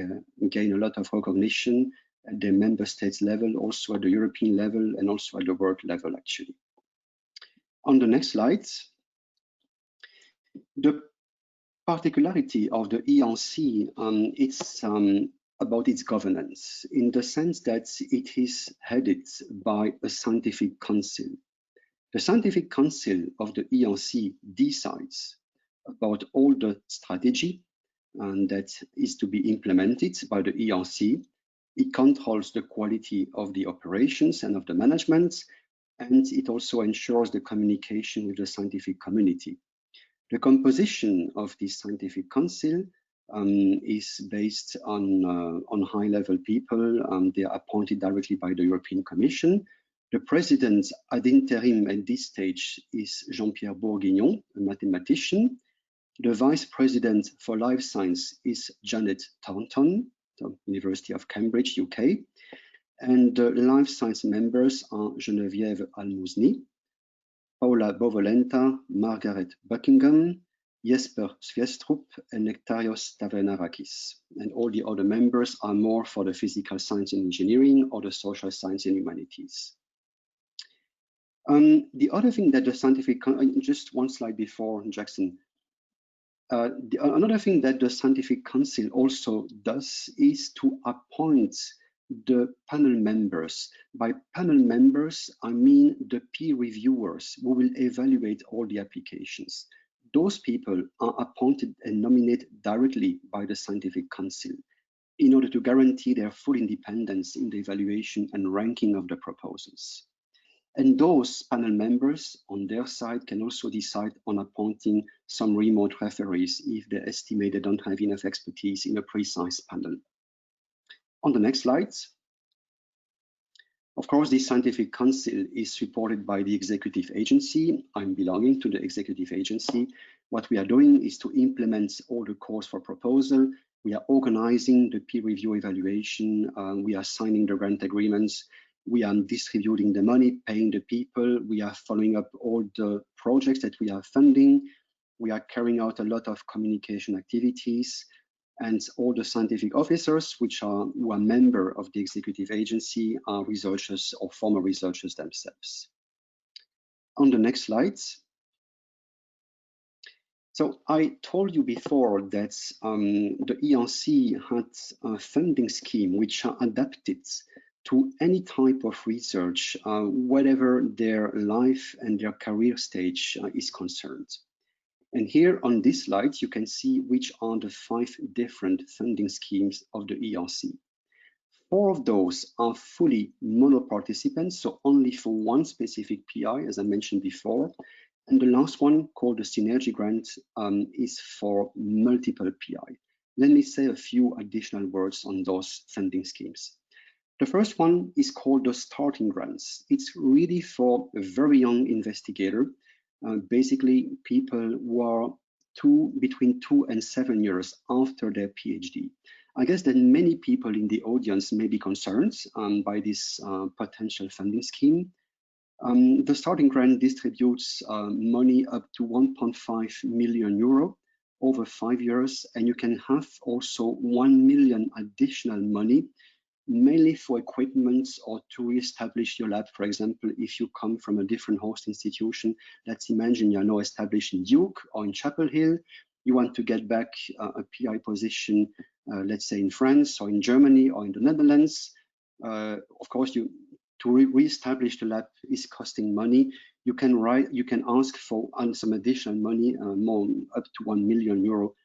gain a lot of recognition at the member states level, also at the European level, and also at the world level, actually. On the next slide, the particularity of the ERC, it's about its governance, in the sense that it is headed by a scientific council. The scientific council of the ERC decides about all the strategy that is to be implemented by the ERC. It controls the quality of the operations and of the management, and it also ensures the communication with the scientific community. The composition of this scientific council is based on high-level people. They are appointed directly by the European Commission. The president ad interim at this stage is Jean-Pierre Bourguignon, a mathematician. The vice president for life science is Janet Thornton, the University of Cambridge, UK. And the life science members are Geneviève Almousny, Paula Bovolenta, Margaret Buckingham, Jesper Sviestrup, and Nektarios Tavenarakis. And all the other members are more for the physical science and engineering or the social science and humanities. The other thing that the scientific, just one slide before, Jackson. Another thing that the scientific council also does is to appoint the panel members. By panel members, I mean the peer reviewers who will evaluate all the applications. Those people are appointed and nominated directly by the scientific council in order to guarantee their full independence in the evaluation and ranking of the proposals. And those panel members on their side can also decide on appointing some remote referees if they estimate they don't have enough expertise in a precise panel. On the next slide, of course, this scientific council is supported by the executive agency. I'm belonging to the executive agency. What we are doing is to implement all the calls for proposal. We are organizing the peer review evaluation. We are signing the grant agreements. We are distributing the money, paying the people. We are following up all the projects that we are funding. We are carrying out a lot of communication activities. And all the scientific officers who are member of the executive agency are researchers or former researchers themselves. On the next slide. So I told you before that the ERC had a funding scheme which are adapted to any type of research, whatever their life and their career stage is concerned. And here on this slide, you can see which are the 5 different funding schemes of the ERC. 4 of those are fully mono-participants, so only for one specific PI, as I mentioned before. And the last one, called the Synergy Grant, is for multiple PI. Let me say a few additional words on those funding schemes. The first one is called the starting grants. It's really for a very young investigator, basically people who are between 2 and 7 years after their PhD. I guess that many people in the audience may be concerned by this potential funding scheme. The starting grant distributes money up to 1.5 million euro over 5 years, and you can have also 1 million additional money, mainly for equipment or to re-establish your lab. For example, if you come from a different host institution, let's imagine you're now established in Duke or in Chapel Hill, you want to get back a PI position, let's say in France or in Germany or in the Netherlands. Of course, to re-establish the lab is costing money. You can ask for some additional money, more up to 1 million euro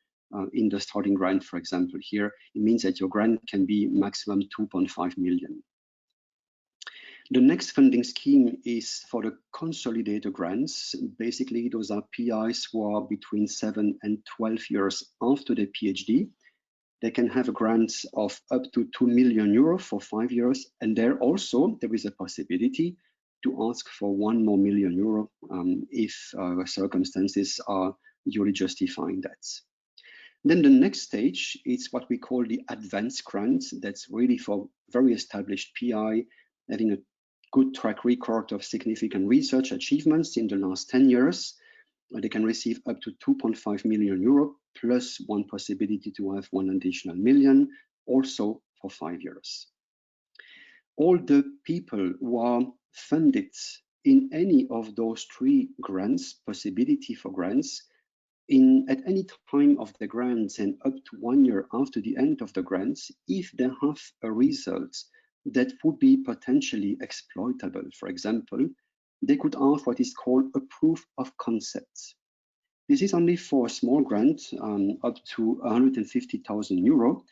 in the starting grant. For example, here it means that your grant can be maximum 2.5 million. The next funding scheme is for the consolidated grants. Basically, those are PIs who are between 7 and 12 years after their PhD. They can have a grant of up to 2 million euro for 5 years, and there is a possibility to ask for 1 more million euro if circumstances are duly justifying that. Then the next stage is what we call the advanced grant. That's really for very established PI, having a good track record of significant research achievements in the last 10 years. They can receive up to 2.5 million euro plus one possibility to have 1 additional million, also for 5 years. All the people who are funded in any of those 3 grants, possibility for grants, at any time of the grants and up to 1 year after the end of the grants, if they have a result that would be potentially exploitable, for example, they could ask what is called a proof of concept. This is only for a small grant, up to 150,000 euro,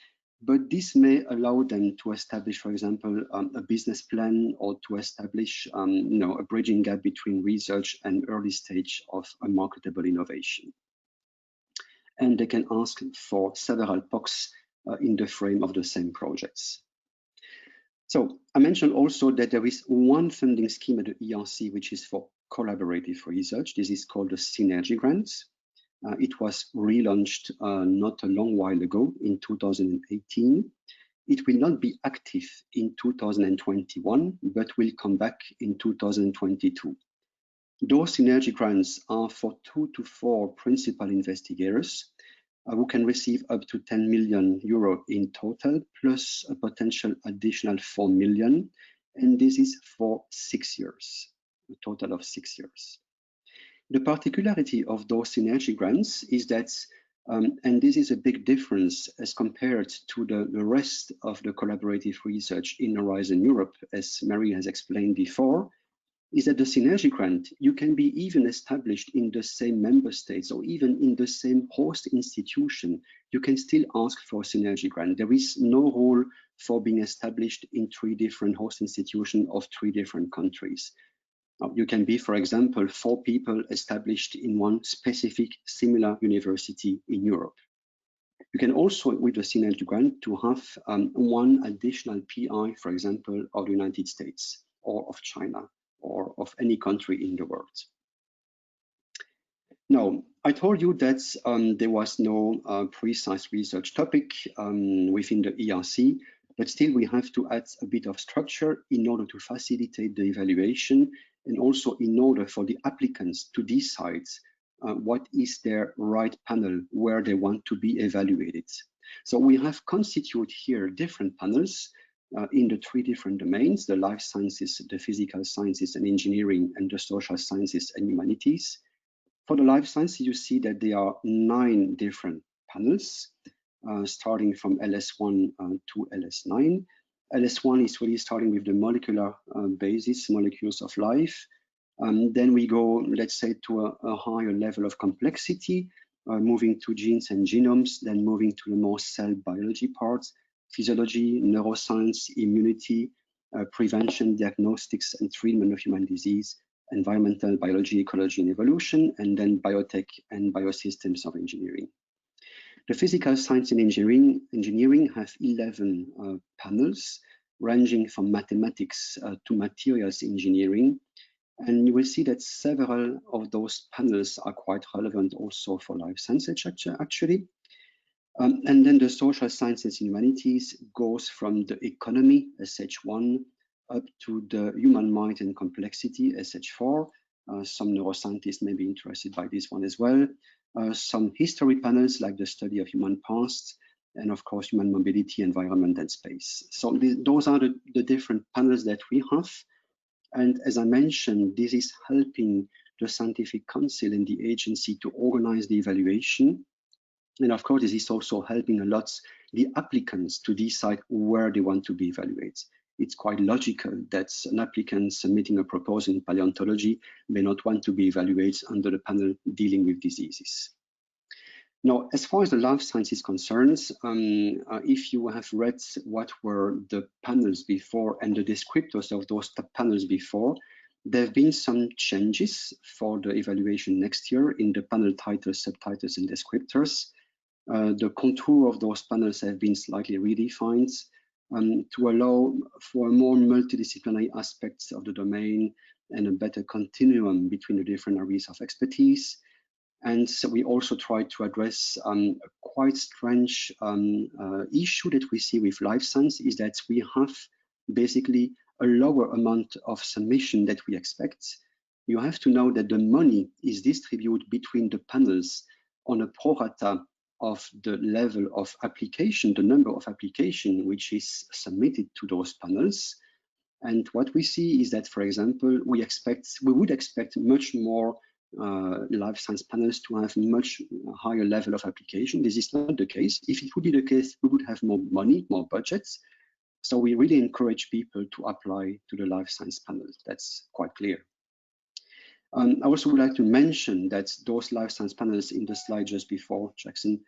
but this may allow them to establish, for example, a business plan or to establish a bridging gap between research and early stage of a marketable innovation. And they can ask for several POCs in the frame of the same projects. So I mentioned also that there is one funding scheme at the ERC which is for collaborative research. This is called the Synergy Grants. It was relaunched not a long while ago in 2018. It will not be active in 2021, but will come back in 2022. Those synergy grants are for 2 to 4 principal investigators who can receive up to 10 million euro in total, plus a potential additional 4 million. And this is for 6 years, a total of 6 years. The particularity of those synergy grants is that, and this is a big difference as compared to the rest of the collaborative research in Horizon Europe, as Mary has explained before, is that the synergy grant, you can be even established in the same member states or even in the same host institution. You can still ask for a synergy grant. There is no rule for being established in 3 different host institutions of 3 different countries. Now, you can be, for example, 4 people established in one specific similar university in Europe. You can also, with the synergy grant, to have 1 additional PI, for example, of the United States or of China, or of any country in the world. Now, I told you that there was no precise research topic within the ERC, but still we have to add a bit of structure in order to facilitate the evaluation and also in order for the applicants to decide what is their right panel where they want to be evaluated. So we have constituted here different panels in the 3 different domains: the life sciences, the physical sciences and engineering, and the social sciences and humanities. For the life sciences, you see that there are 9 different panels, starting from LS1 to LS9. LS1 is really starting with the molecular basis, molecules of life. Then we go, let's say, to a higher level of complexity, moving to genes and genomes, then moving to the more cell biology parts, physiology, neuroscience, immunity, prevention, diagnostics and treatment of human disease, environmental biology, ecology and evolution, and then biotech and biosystems of engineering. The physical science and engineering have 11 panels. ranging from mathematics to materials engineering. And you will see that several of those panels are quite relevant also for life sciences, actually. And then the social sciences and humanities goes from the economy, SH1, up to the human mind and complexity, SH4. Some neuroscientists may be interested by this one as well. Some history panels like the study of human past, and of course, human mobility, environment, and space. So those are the different panels that we have. And as I mentioned, this is helping the Scientific Council and the agency to organize the evaluation. And of course, this is also helping a lot the applicants to decide where they want to be evaluated. It's quite logical that an applicant submitting a proposal in paleontology may not want to be evaluated under the panel dealing with diseases. Now, as far as the life science is concerned, if you have read what were the panels before and the descriptors of those panels before, there have been some changes for the evaluation next year in the panel titles, subtitles, and descriptors. The contour of those panels have been slightly redefined to allow for more multidisciplinary aspects of the domain and a better continuum between the different areas of expertise. And so we also try to address a quite strange issue that we see with life science, is that we have basically a lower amount of submission that we expect. You have to know that the money is distributed between the panels on a pro rata of the level of application, the number of application which is submitted to those panels. And what we see is that, for example, we would expect much more life science panels to have much higher level of application. This is not the case. If it would be the case, we would have more money, more budgets. So we really encourage people to apply to the life science panels. That's quite clear. I also would like to mention that those life science panels in the slide just before, Jackson,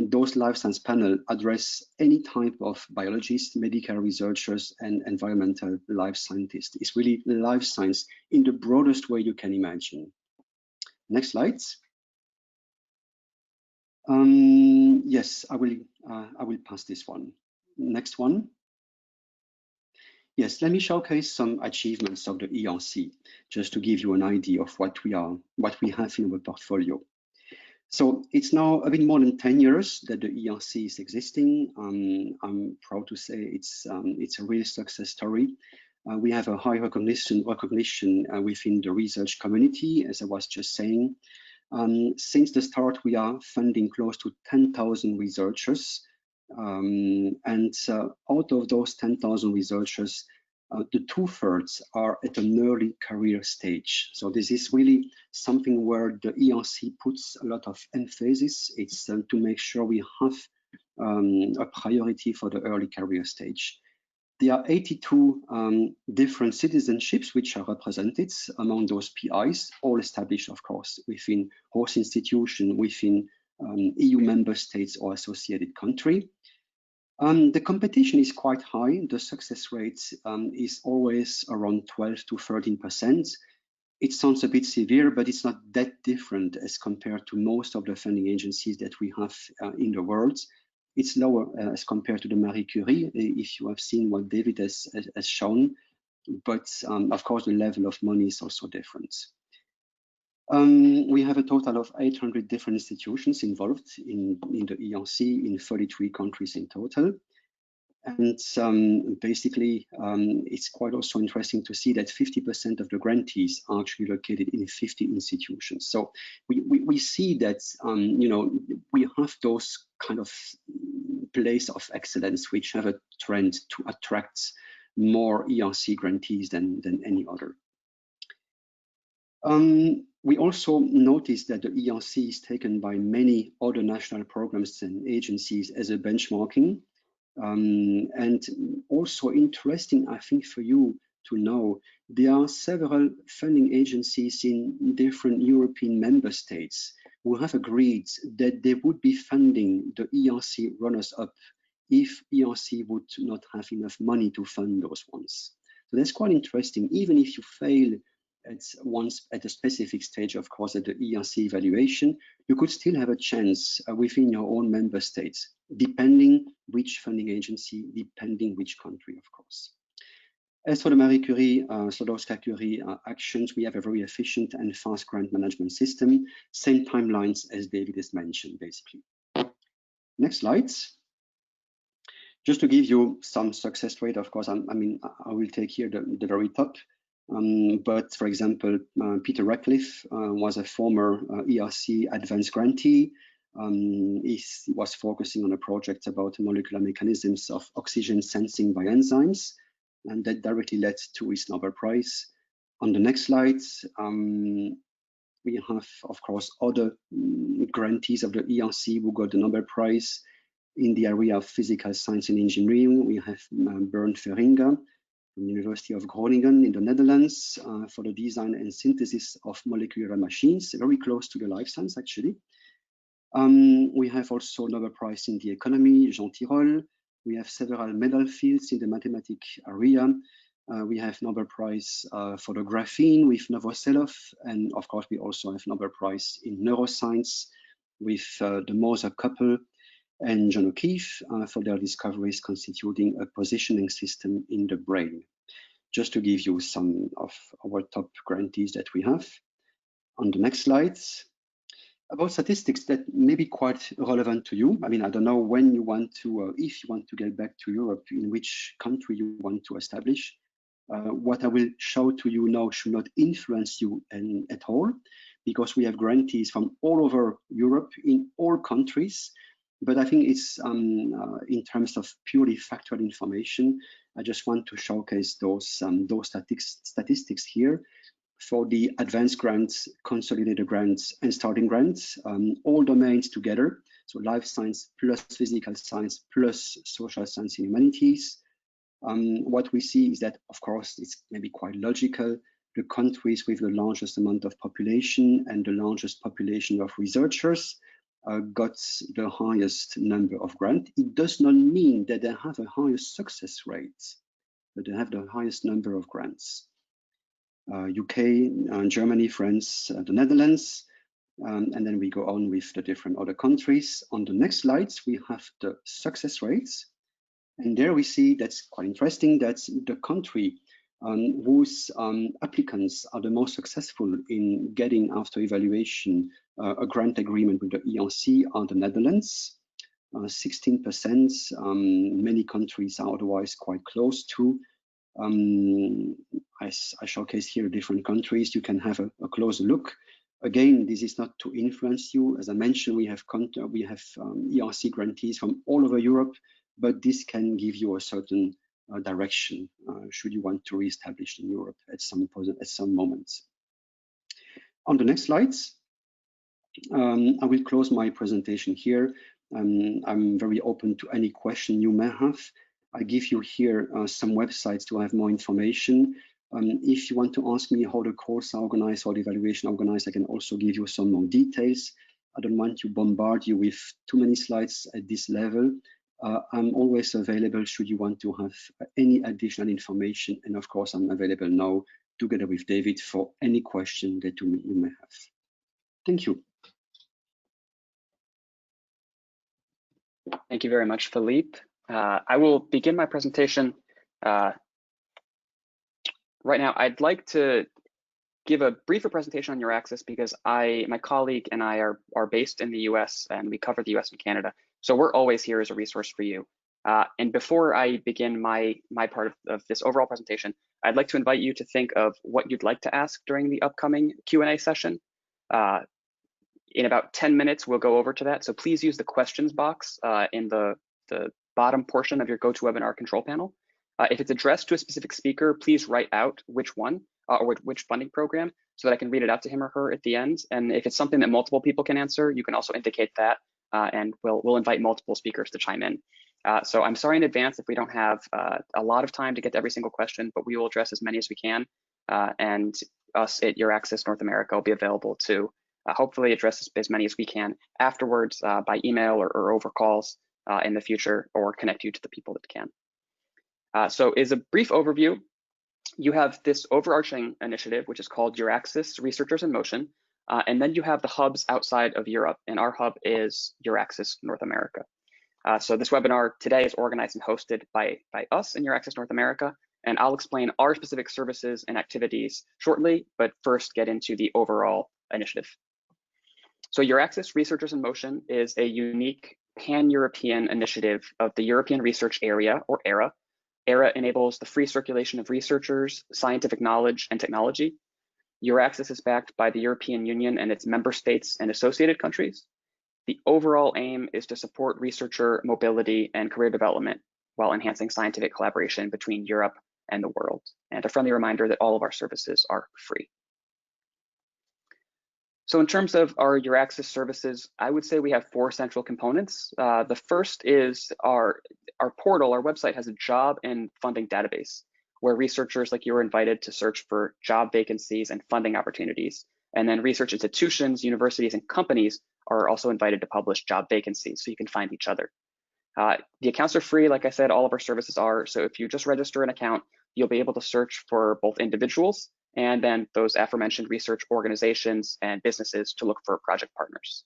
those life science panels address any type of biologists, medical researchers, and environmental life scientists. It's really life science in the broadest way you can imagine. Next slide. Yes, I will pass this one. Next one. Yes, let me showcase some achievements of the ERC, just to give you an idea of what we have in our portfolio. So it's now a bit more than 10 years that the ERC is existing. I'm proud to say it's a real success story. We have a high recognition within the research community, as I was just saying. Since the start, we are funding close to 10,000 researchers. And out of those 10,000 researchers, the 2/3 are at an early career stage. So this is really something where the ERC puts a lot of emphasis. It's to make sure we have a priority for the early career stage. There are 82 different citizenships which are represented among those PIs, all established, of course, within host institution, within EU member states or associated country. The competition is quite high. The success rate is always around 12 to 13%. It sounds a bit severe, but it's not that different as compared to most of the funding agencies that we have in the world. It's lower as compared to the Marie Curie, if you have seen what David has shown. But of course, the level of money is also different. We have a total of 800 different institutions involved in the ERC in 33 countries in total. And basically, it's quite also interesting to see that 50% of the grantees are actually located in 50 institutions. So we see that, you know, we have those kind of place of excellence which have a trend to attract more ERC grantees than any other. We also noticed that the ERC is taken by many other national programs and agencies as a benchmarking. And also interesting, I think, for you to know, there are several funding agencies in different European member states who have agreed that they would be funding the ERC runners-up if ERC would not have enough money to fund those ones. So that's quite interesting. Even if you fail at a specific stage, of course, at the ERC evaluation, you could still have a chance within your own member states, depending which funding agency, depending which country, of course. As for the Marie Curie, Skłodowska-Curie actions, we have a very efficient and fast grant management system, same timelines as David has mentioned, basically. Next slides. Just to give you some success rate, of course, I will take here the very top. But for example, Peter Ratcliffe was a former ERC advanced grantee. He was focusing on a project about molecular mechanisms of oxygen sensing by enzymes, and that directly led to his Nobel Prize. On the next slide, we have, of course, other grantees of the ERC who got the Nobel Prize. In the area of physical science and engineering, we have Bernd Feringa from the University of Groningen in the Netherlands for the design and synthesis of molecular machines, very close to the life science, actually. We have also Nobel Prize in the economy, Jean Tirole. We have several medal fields in the mathematics area. We have Nobel Prize for the graphene with Novoselov, and of course, we also have Nobel Prize in neuroscience with the Moser couple and John O'Keefe for their discoveries constituting a positioning system in the brain. Just to give you some of our top grantees that we have. On the next slides, about statistics that may be quite relevant to you. I don't know when you want to, if you want to get back to Europe, in which country you want to establish. What I will show to you now should not influence you at all, because we have grantees from all over Europe in all countries. But I think it's in terms of purely factual information, I just want to showcase those statistics here for the advanced grants, consolidated grants, and starting grants, all domains together. So life science plus physical science plus social science and humanities. What we see is that, of course, it's maybe quite logical. The countries with the largest amount of population and the largest population of researchers got the highest number of grants. It does not mean that they have a higher success rate, but they have the highest number of grants. UK, Germany, France, the Netherlands, and then we go on with the different other countries. On the next slides, we have the success rates. And there we see, that's quite interesting, that the country whose applicants are the most successful in getting, after evaluation, a grant agreement with the ERC are the Netherlands, 16%. Many countries are otherwise quite close to. I showcase here different countries. You can have a closer look. Again, this is not to influence you. As I mentioned, we have ERC grantees from all over Europe, but this can give you a certain direction should you want to reestablish in Europe at some moments. On the next slides, I will close my presentation here. I'm very open to any question you may have. I give you here some websites to have more information. If you want to ask me how the course are organized or the evaluation organized, I can also give you some more details. I don't want to bombard you with too many slides at this level. I'm always available should you want to have any additional information. And of course, I'm available now together with David for any question that you may have. Thank you. Thank you very much, Philippe. I will begin my presentation. Right now, I'd like to give a briefer presentation on EURAXESS because my colleague and I are based in the US and we cover the US and Canada. So we're always here as a resource for you. And before I begin my part of this overall presentation, I'd like to invite you to think of what you'd like to ask during the upcoming Q&A session. In about 10 minutes, we'll go over to that. So please use the questions box in the bottom portion of your GoToWebinar control panel. If it's addressed to a specific speaker, please write out which one or which funding program so that I can read it out to him or her at the end. And if it's something that multiple people can answer, you can also indicate that and we'll invite multiple speakers to chime in. So I'm sorry in advance if we don't have a lot of time to get to every single question, but we will address as many as we can. And us at EURAXESS North America will be available to hopefully address as many as we can afterwards by email or over calls in the future, or connect you to the people that can. So as a brief overview, you have this overarching initiative, which is called EURAXESS Researchers in Motion, and then you have the hubs outside of Europe, and our hub is EURAXESS North America. So this webinar today is organized and hosted by us in EURAXESS North America, and I'll explain our specific services and activities shortly, but first get into the overall initiative. So EURAXESS Researchers in Motion is a unique pan-European initiative of the European Research Area, or ERA. ERA enables the free circulation of researchers, scientific knowledge, and technology. EURAXESS is backed by the European Union and its member states and associated countries. The overall aim is to support researcher mobility and career development while enhancing scientific collaboration between Europe and the world. And a friendly reminder that all of our services are free. So in terms of our EURAXESS services, I would say we have 4 central components. The first is our portal. Our website has a job and funding database where researchers like you are invited to search for job vacancies and funding opportunities. And then research institutions, universities, and companies are also invited to publish job vacancies so you can find each other. The accounts are free, like I said, all of our services are. So if you just register an account, you'll be able to search for both individuals and then those aforementioned research organizations and businesses to look for project partners.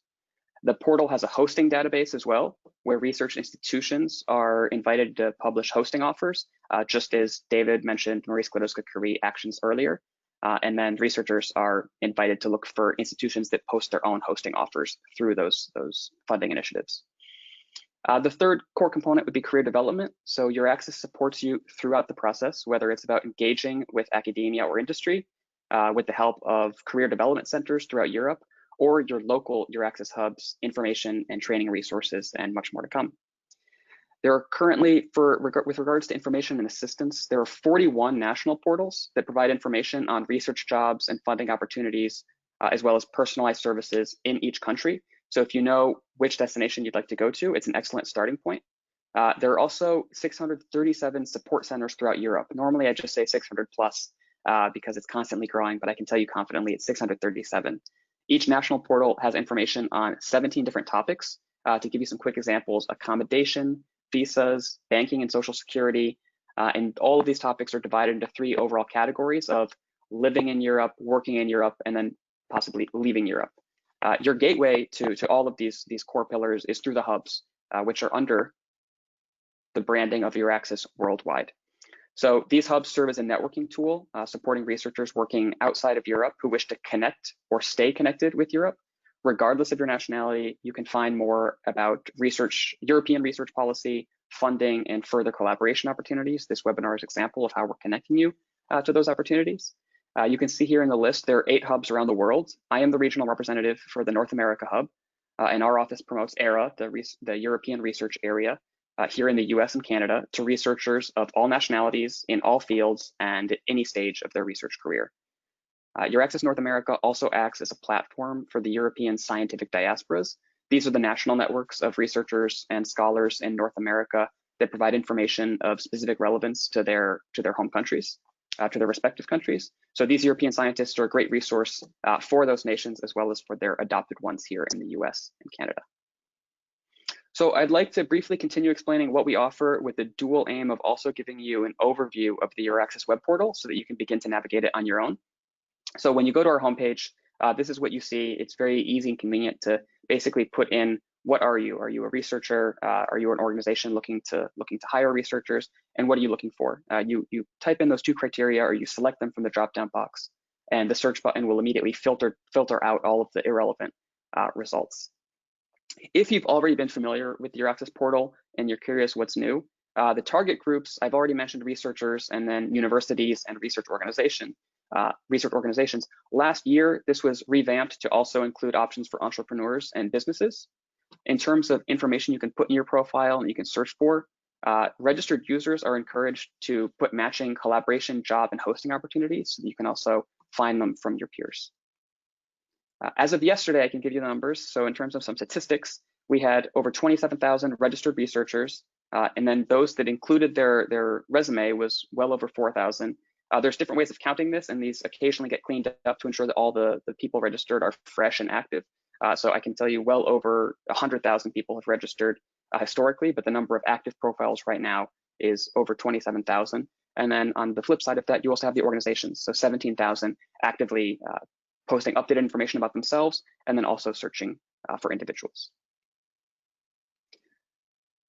The portal has a hosting database as well, where research institutions are invited to publish hosting offers, just as David mentioned Marie Skłodowska-Curie Actions earlier. And then researchers are invited to look for institutions that post their own hosting offers through those funding initiatives. The third core component would be career development. So EURAXESS supports you throughout the process, whether it's about engaging with academia or industry, with the help of career development centers throughout Europe, or your local EURAXESS hubs, information and training resources, and much more to come. There are currently, with regards to information and assistance, there are 41 national portals that provide information on research jobs and funding opportunities, as well as personalized services in each country. So if you know which destination you'd like to go to, it's an excellent starting point. There are also 637 support centers throughout Europe. Normally I just say 600 plus because it's constantly growing, but I can tell you confidently it's 637. Each national portal has information on 17 different topics. To give you some quick examples: accommodation, visas, banking and social security, and all of these topics are divided into 3 overall categories of living in Europe, working in Europe, and then possibly leaving Europe. Your gateway to all of these core pillars is through the hubs, which are under the branding of EURAXESS worldwide. So these hubs serve as a networking tool, supporting researchers working outside of Europe who wish to connect or stay connected with Europe. Regardless of your nationality, you can find more about European research policy, funding, and further collaboration opportunities. This webinar is an example of how we're connecting you to those opportunities. You can see here in the list, there are 8 hubs around the world. I am the regional representative for the North America hub, and our office promotes ERA, the European Research Area, here in the US and Canada, to researchers of all nationalities in all fields and at any stage of their research career. EURAXESS North America also acts as a platform for the European scientific diasporas. These are the national networks of researchers and scholars in North America that provide information of specific relevance to their home countries, to their respective countries. So these European scientists are a great resource for those nations as well as for their adopted ones here in the US and Canada. So I'd like to briefly continue explaining what we offer with the dual aim of also giving you an overview of the EURAXESS web portal so that you can begin to navigate it on your own. So when you go to our homepage, this is what you see. It's very easy and convenient to basically put in, what are you? Are you a researcher? Are you an organization looking to hire researchers? And what are you looking for? You type in those 2 criteria, or you select them from the drop-down box, and the search button will immediately filter out all of the irrelevant results. If you've already been familiar with the EURAXESS portal and you're curious what's new, the target groups, I've already mentioned researchers and then universities and research organizations. Last year, this was revamped to also include options for entrepreneurs and businesses. In terms of information you can put in your profile and you can search for, registered users are encouraged to put matching collaboration, job, and hosting opportunities, so you can also find them from your peers. As of yesterday, I can give you the numbers. So in terms of some statistics, we had over 27,000 registered researchers, and then those that included their resume was well over 4,000. There's different ways of counting this, and these occasionally get cleaned up to ensure that all the people registered are fresh and active. So I can tell you well over 100,000 people have registered historically, but the number of active profiles right now is over 27,000. And then on the flip side of that, you also have the organizations. So 17,000 actively posting updated information about themselves, and then also searching for individuals.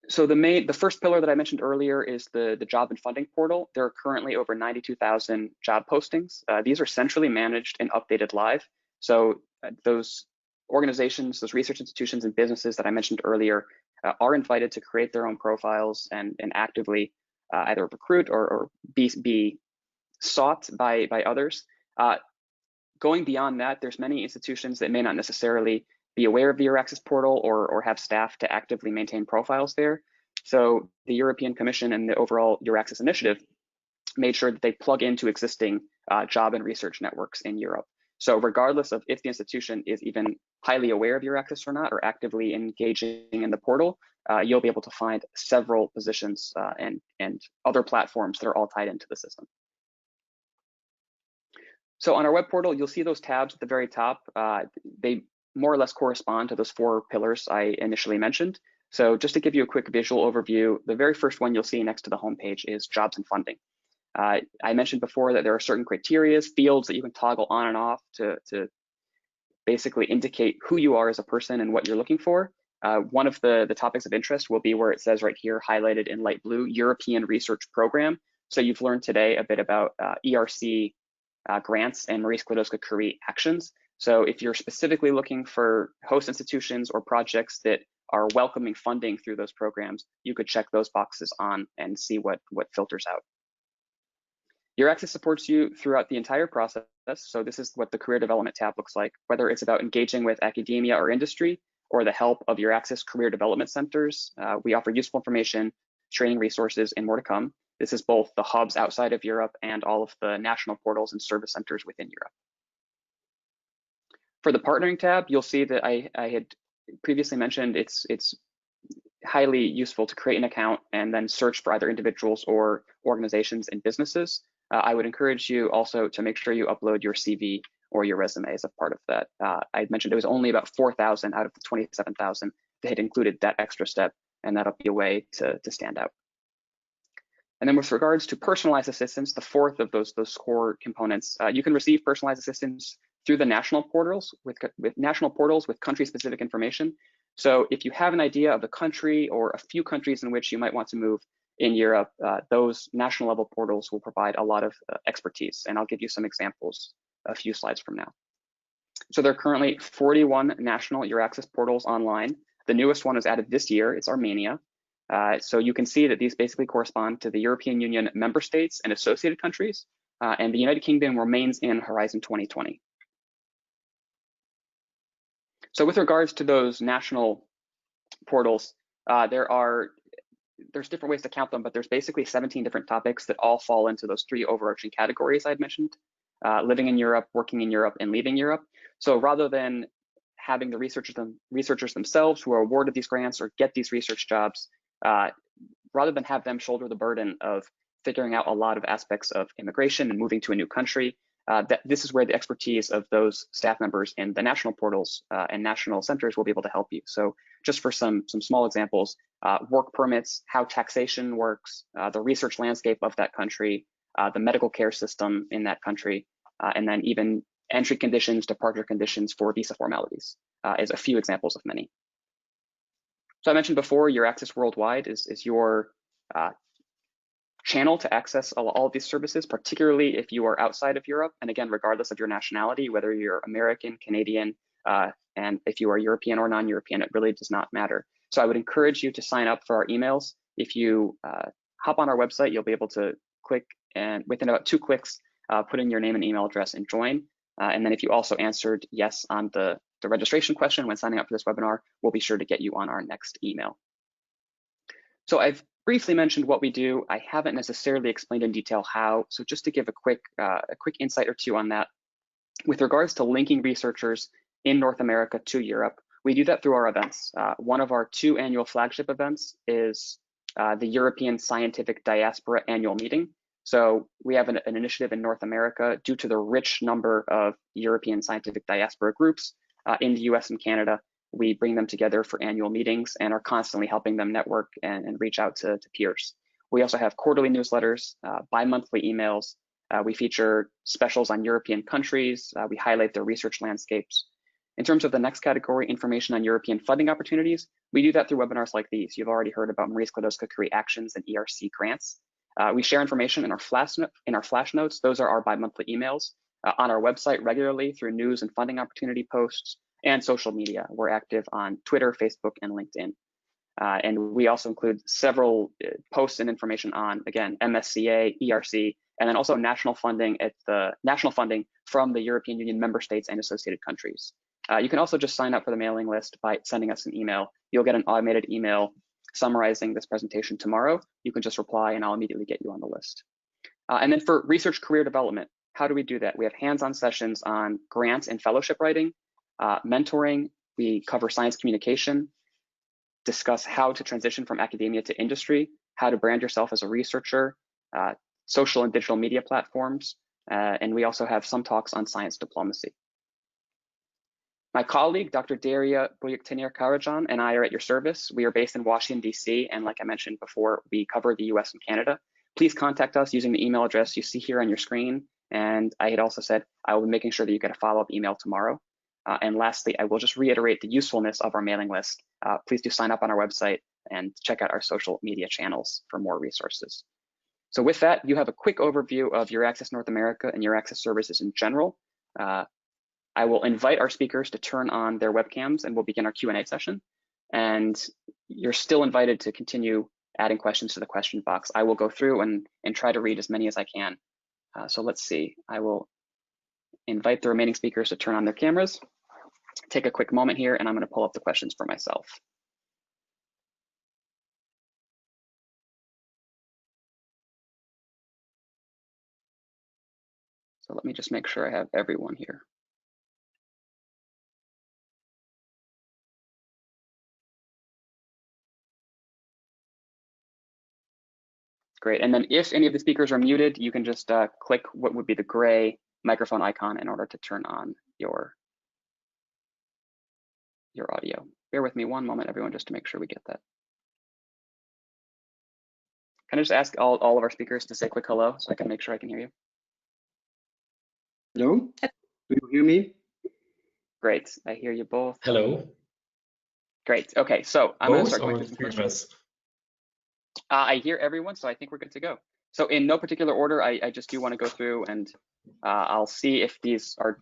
So the first pillar that I mentioned earlier is the job and funding portal. There are currently over 92,000 job postings. These are centrally managed and updated live. So those organizations, those research institutions and businesses that I mentioned earlier are invited to create their own profiles and actively either recruit or be sought by others. Going beyond that, there's many institutions that may not necessarily be aware of the EURAXESS portal or have staff to actively maintain profiles there. So the European Commission and the overall EURAXESS initiative made sure that they plug into existing job and research networks in Europe. So regardless of if the institution is even highly aware of EURAXESS or not, or actively engaging in the portal, you'll be able to find several positions and other platforms that are all tied into the system. So on our web portal, you'll see those tabs at the very top. They more or less correspond to those 4 pillars I initially mentioned. So just to give you a quick visual overview, the very first one you'll see next to the homepage is jobs and funding. I mentioned before that there are certain criteria, fields that you can toggle on and off to basically indicate who you are as a person and what you're looking for. One of the topics of interest will be where it says right here, highlighted in light blue, European Research Program. So you've learned today a bit about ERC grants and Marie Skłodowska-Curie Actions. So if you're specifically looking for host institutions or projects that are welcoming funding through those programs, you could check those boxes on and see what filters out. EURAXESS supports you throughout the entire process. So this is what the career development tab looks like, whether it's about engaging with academia or industry or the help of EURAXESS career development centers. We offer useful information, training resources, and more to come. This is both the hubs outside of Europe and all of the national portals and service centers within Europe. For the partnering tab, you'll see that I had previously mentioned it's highly useful to create an account and then search for either individuals or organizations and businesses. I would encourage you also to make sure you upload your CV or your resume as a part of that. I mentioned it was only about 4,000 out of the 27,000 that had included that extra step, and that'll be a way to stand out. And then with regards to personalized assistance, the fourth of those core components, you can receive personalized assistance through the national portals with country-specific information. So if you have an idea of a country or a few countries in which you might want to move in Europe, those national level portals will provide a lot of expertise. And I'll give you some examples a few slides from now. So there are currently 41 national EURAXESS portals online. The newest one was added this year, it's Armenia. So you can see that these basically correspond to the European Union member states and associated countries, and the United Kingdom remains in Horizon 2020. So with regards to those national portals, there's different ways to count them, but there's basically 17 different topics that all fall into those 3 overarching categories I'd mentioned: living in Europe, working in Europe, and leaving Europe. So rather than having the researchers themselves who are awarded these grants or get these research jobs, rather than have them shoulder the burden of figuring out a lot of aspects of immigration and moving to a new country, this is where the expertise of those staff members in the national portals and national centers will be able to help you. So just for some small examples, work permits, how taxation works, the research landscape of that country, the medical care system in that country, and then even entry conditions, departure conditions for visa formalities is a few examples of many. So I mentioned before, EURAXESS Worldwide is your channel to access all of these services, particularly if you are outside of Europe. And again, regardless of your nationality, whether you're American, Canadian, and if you are European or non-European, it really does not matter. So I would encourage you to sign up for our emails. If you hop on our website, you'll be able to click and within about 2 clicks, put in your name and email address and join. And then if you also answered yes on the registration question when signing up for this webinar, we'll be sure to get you on our next email. So I've briefly mentioned what we do. I haven't necessarily explained in detail how. So just to give a quick insight or two on that, with regards to linking researchers in North America to Europe, we do that through our events. One of our 2 annual flagship events is the European Scientific Diaspora Annual Meeting. So we have an initiative in North America due to the rich number of European scientific diaspora groups in the US and Canada. We bring them together for annual meetings and are constantly helping them network and reach out to peers. We also have quarterly newsletters, bi-monthly emails. We feature specials on European countries. We highlight their research landscapes. In terms of the next category, information on European funding opportunities, we do that through webinars like these. You've already heard about Marie Skłodowska-Curie Actions and ERC grants. We share information in our flash notes. Those are our bi-monthly emails. On our website regularly through news and funding opportunity posts and social media. We're active on Twitter, Facebook, and LinkedIn. And we also include several posts and information on, again, MSCA, ERC, and then also national funding from the European Union member states and associated countries. You can also just sign up for the mailing list by sending us an email. You'll get an automated email summarizing this presentation tomorrow. You can just reply and I'll immediately get you on the list. And then for research career development, how do we do that? We have hands-on sessions on grants and fellowship writing, mentoring. We cover science communication, discuss how to transition from academia to industry, how to brand yourself as a researcher, social and digital media platforms, and we also have some talks on science diplomacy. My colleague, Dr. Daria Buyuk-Tenir-Karajan, and I are at your service. We are based in Washington, D.C., and like I mentioned before, we cover the U.S. and Canada. Please contact us using the email address you see here on your screen. And I had also said I will be making sure that you get a follow-up email tomorrow. And lastly, I will just reiterate the usefulness of our mailing list. Please do sign up on our website and check out our social media channels for more resources. So with that, you have a quick overview of EURAXESS North America and EURAXESS services in general. I will invite our speakers to turn on their webcams and we'll begin our Q&A session. And you're still invited to continue adding questions to the question box. I will go through and try to read as many as I can. So let's see, I will invite the remaining speakers to turn on their cameras, take a quick moment here, and I'm going to pull up the questions for myself. So let me just make sure I have everyone here. Great, and then if any of the speakers are muted, you can just click what would be the gray microphone icon in order to turn on your audio. Bear with me one moment, everyone, just to make sure we get that. Can I just ask all of our speakers to say a quick hello so I can make sure I can hear you? Hello, do you hear me? Great, I hear you both. Hello. Great, okay, so I'm going to start going Both through some or three of questions. us? I hear everyone, so I think we're good to go. So in no particular order, I just do want to go through and I'll see if these are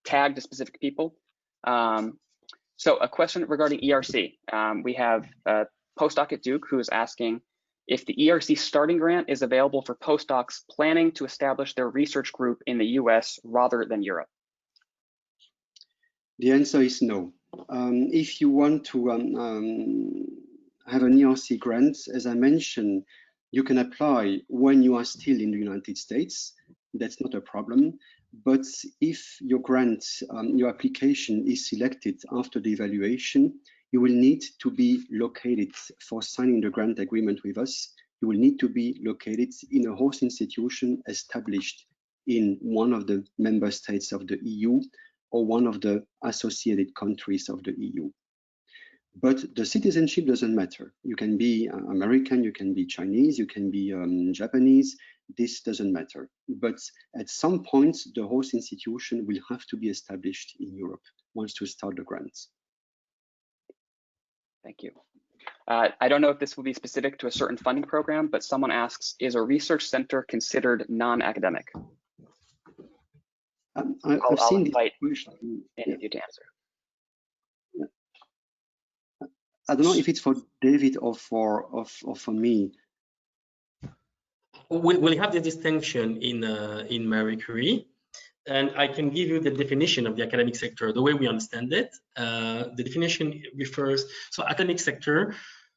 tagged to specific people. So a question regarding ERC. We have a postdoc at Duke who is asking if the ERC starting grant is available for postdocs planning to establish their research group in the US rather than Europe. The answer is no. If you want to have an ERC grant, as I mentioned, you can apply when you are still in the United States. That's not a problem. But if your grant, your application is selected after the evaluation, you will need to be located for signing the grant agreement with us. You will need to be located in a host institution established in one of the member states of the EU or one of the associated countries of the EU. But the citizenship doesn't matter. You can be American, you can be Chinese, you can be Japanese, this doesn't matter. But at some point, the host institution will have to be established in Europe once to start the grants. Thank you. I don't know if this will be specific to a certain funding program, but someone asks, is a research center considered non-academic? I'll invite any of you to answer. I don't know if it's for David or for me. We'll have the distinction in Marie Curie, and I can give you the definition of the academic sector, the way we understand it. The definition refers, so academic sector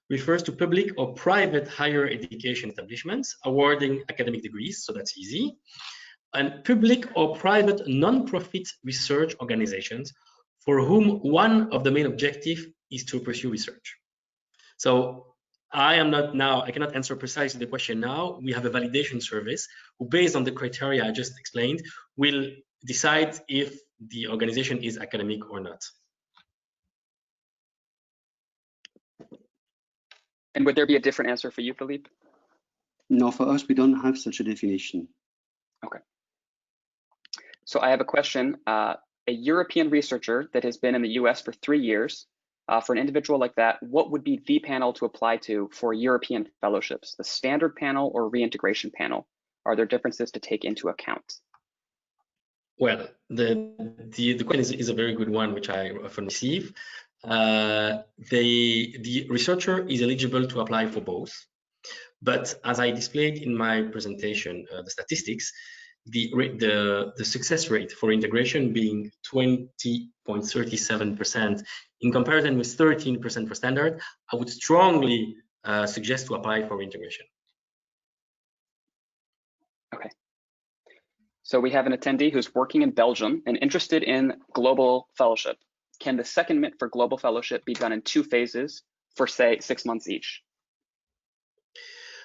refers to public or private higher education establishments awarding academic degrees, so that's easy, and public or private non-profit research organizations for whom one of the main objectives is to pursue research. So I cannot answer precisely the question now. We have a validation service who, based on the criteria I just explained, will decide if the organization is academic or not. And would there be a different answer for you, Philippe? No, for us, we don't have such a definition. Okay. So I have a question. A European researcher that has been in the US for 3 years, for an individual like that, what would be the panel to apply to for European fellowships? The standard panel or reintegration panel? Are there differences to take into account? Well, the question is a very good one, which I often receive. The researcher is eligible to apply for both, but as I displayed in my presentation, the statistics, the success rate for integration being 20.37% in comparison with 13% for standard, I would strongly suggest to apply for integration. Okay. So we have an attendee who's working in Belgium and interested in global fellowship. Can the secondment for global fellowship be done in 2 phases for, say, 6 months each?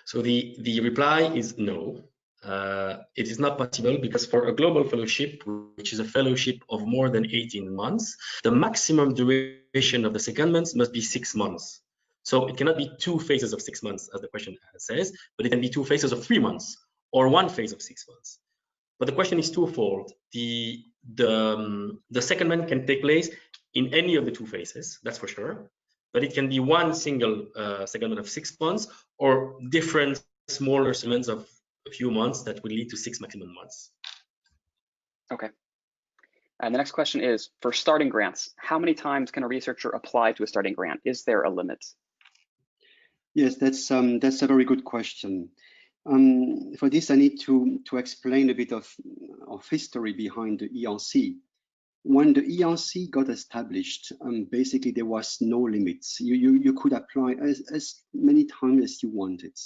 So the reply is no. It is not possible because for a global fellowship, which is a fellowship of more than 18 months, the maximum duration of the secondment must be 6 months. So it cannot be 2 phases of 6 months, as the question says, but it can be 2 phases of 3 months or 1 phase of 6 months. But the question is twofold. The secondment can take place in any of the 2 phases, that's for sure. But it can be one single secondment of 6 months or different smaller segments of a few months that will lead to 6 maximum months. Okay. And the next question is, for starting grants, how many times can a researcher apply to a starting grant? Is there a limit? Yes, that's a very good question. For this, I need to explain a bit of history behind the ERC. When the ERC got established, basically there was no limits. You could apply as many times as you wanted.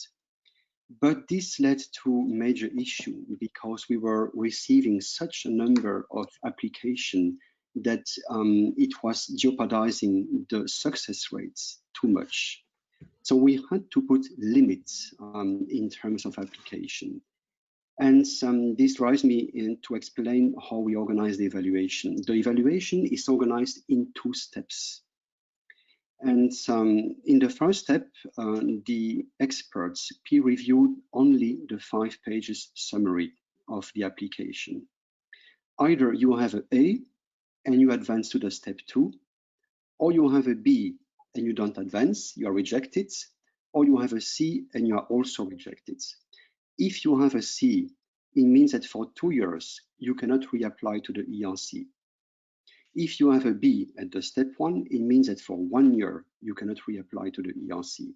But this led to major issue because we were receiving such a number of applications that it was jeopardizing the success rates too much. So we had to put limits in terms of application. And this drives me to explain how we organize the evaluation. The evaluation is organized in 2 steps. And in the first step, the experts peer reviewed only the 5 pages summary of the application. Either you have an A and you advance to the step 2, or you have a B and you don't advance, you are rejected, or you have a C and you are also rejected. If you have a C, it means that for 2 years, you cannot reapply to the ERC. If you have a B at the step 1, it means that for 1 year, you cannot reapply to the ERC.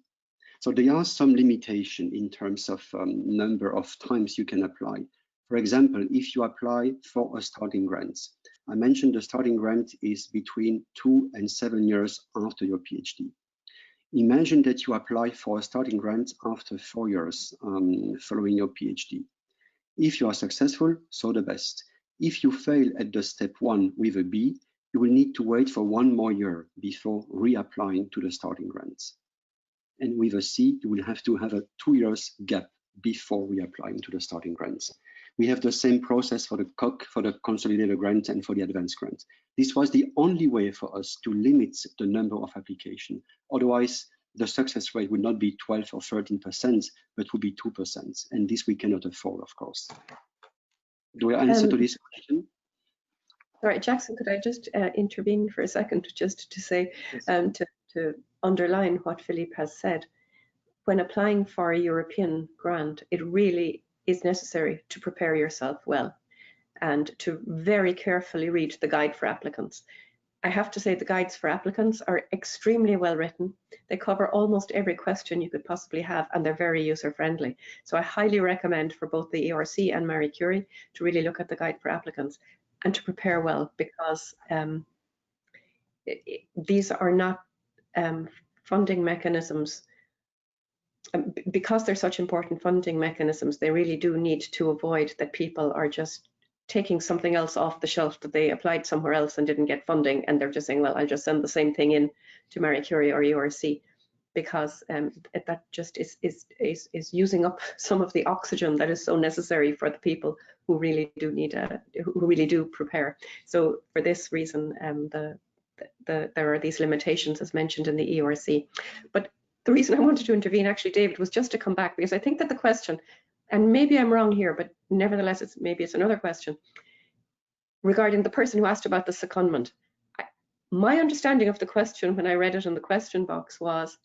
So there are some limitations in terms of number of times you can apply. For example, if you apply for a starting grant, I mentioned the starting grant is between 2 and 7 years after your PhD. Imagine that you apply for a starting grant after 4 years following your PhD. If you are successful, so the best. If you fail at the step 1 with a B, you will need to wait for 1 more year before reapplying to the starting grant. And with a C, you will have to have a 2 years gap before reapplying to the starting grants. We have the same process for the COC, for the consolidated grant, and for the advanced grant. This was the only way for us to limit the number of applications. Otherwise, the success rate would not be 12 or 13%, but would be 2%. And this we cannot afford, of course. Do I answer to this question? All right, Jackson, could I just intervene for a second, just to say, to underline what Philippe has said. When applying for a European grant, it really is necessary to prepare yourself well and to very carefully read the guide for applicants. I have to say the guides for applicants are extremely well written. They cover almost every question you could possibly have, and they're very user-friendly. So I highly recommend for both the ERC and Marie Curie to really look at the guide for applicants and to prepare well, because these are not funding mechanisms. Because they're such important funding mechanisms, they really do need to avoid that people are just taking something else off the shelf that they applied somewhere else and didn't get funding, and they're just saying, well, I'll just send the same thing in to Marie Curie or ERC, because that just is using up some of the oxygen that is so necessary for the people who really do need who really do prepare. So for this reason, there are these limitations as mentioned in the ERC. But the reason I wanted to intervene, actually, David, was just to come back, because I think that the question, and maybe I'm wrong here, but nevertheless, maybe it's another question, regarding the person who asked about the secondment. My understanding of the question when I read it in the question box was,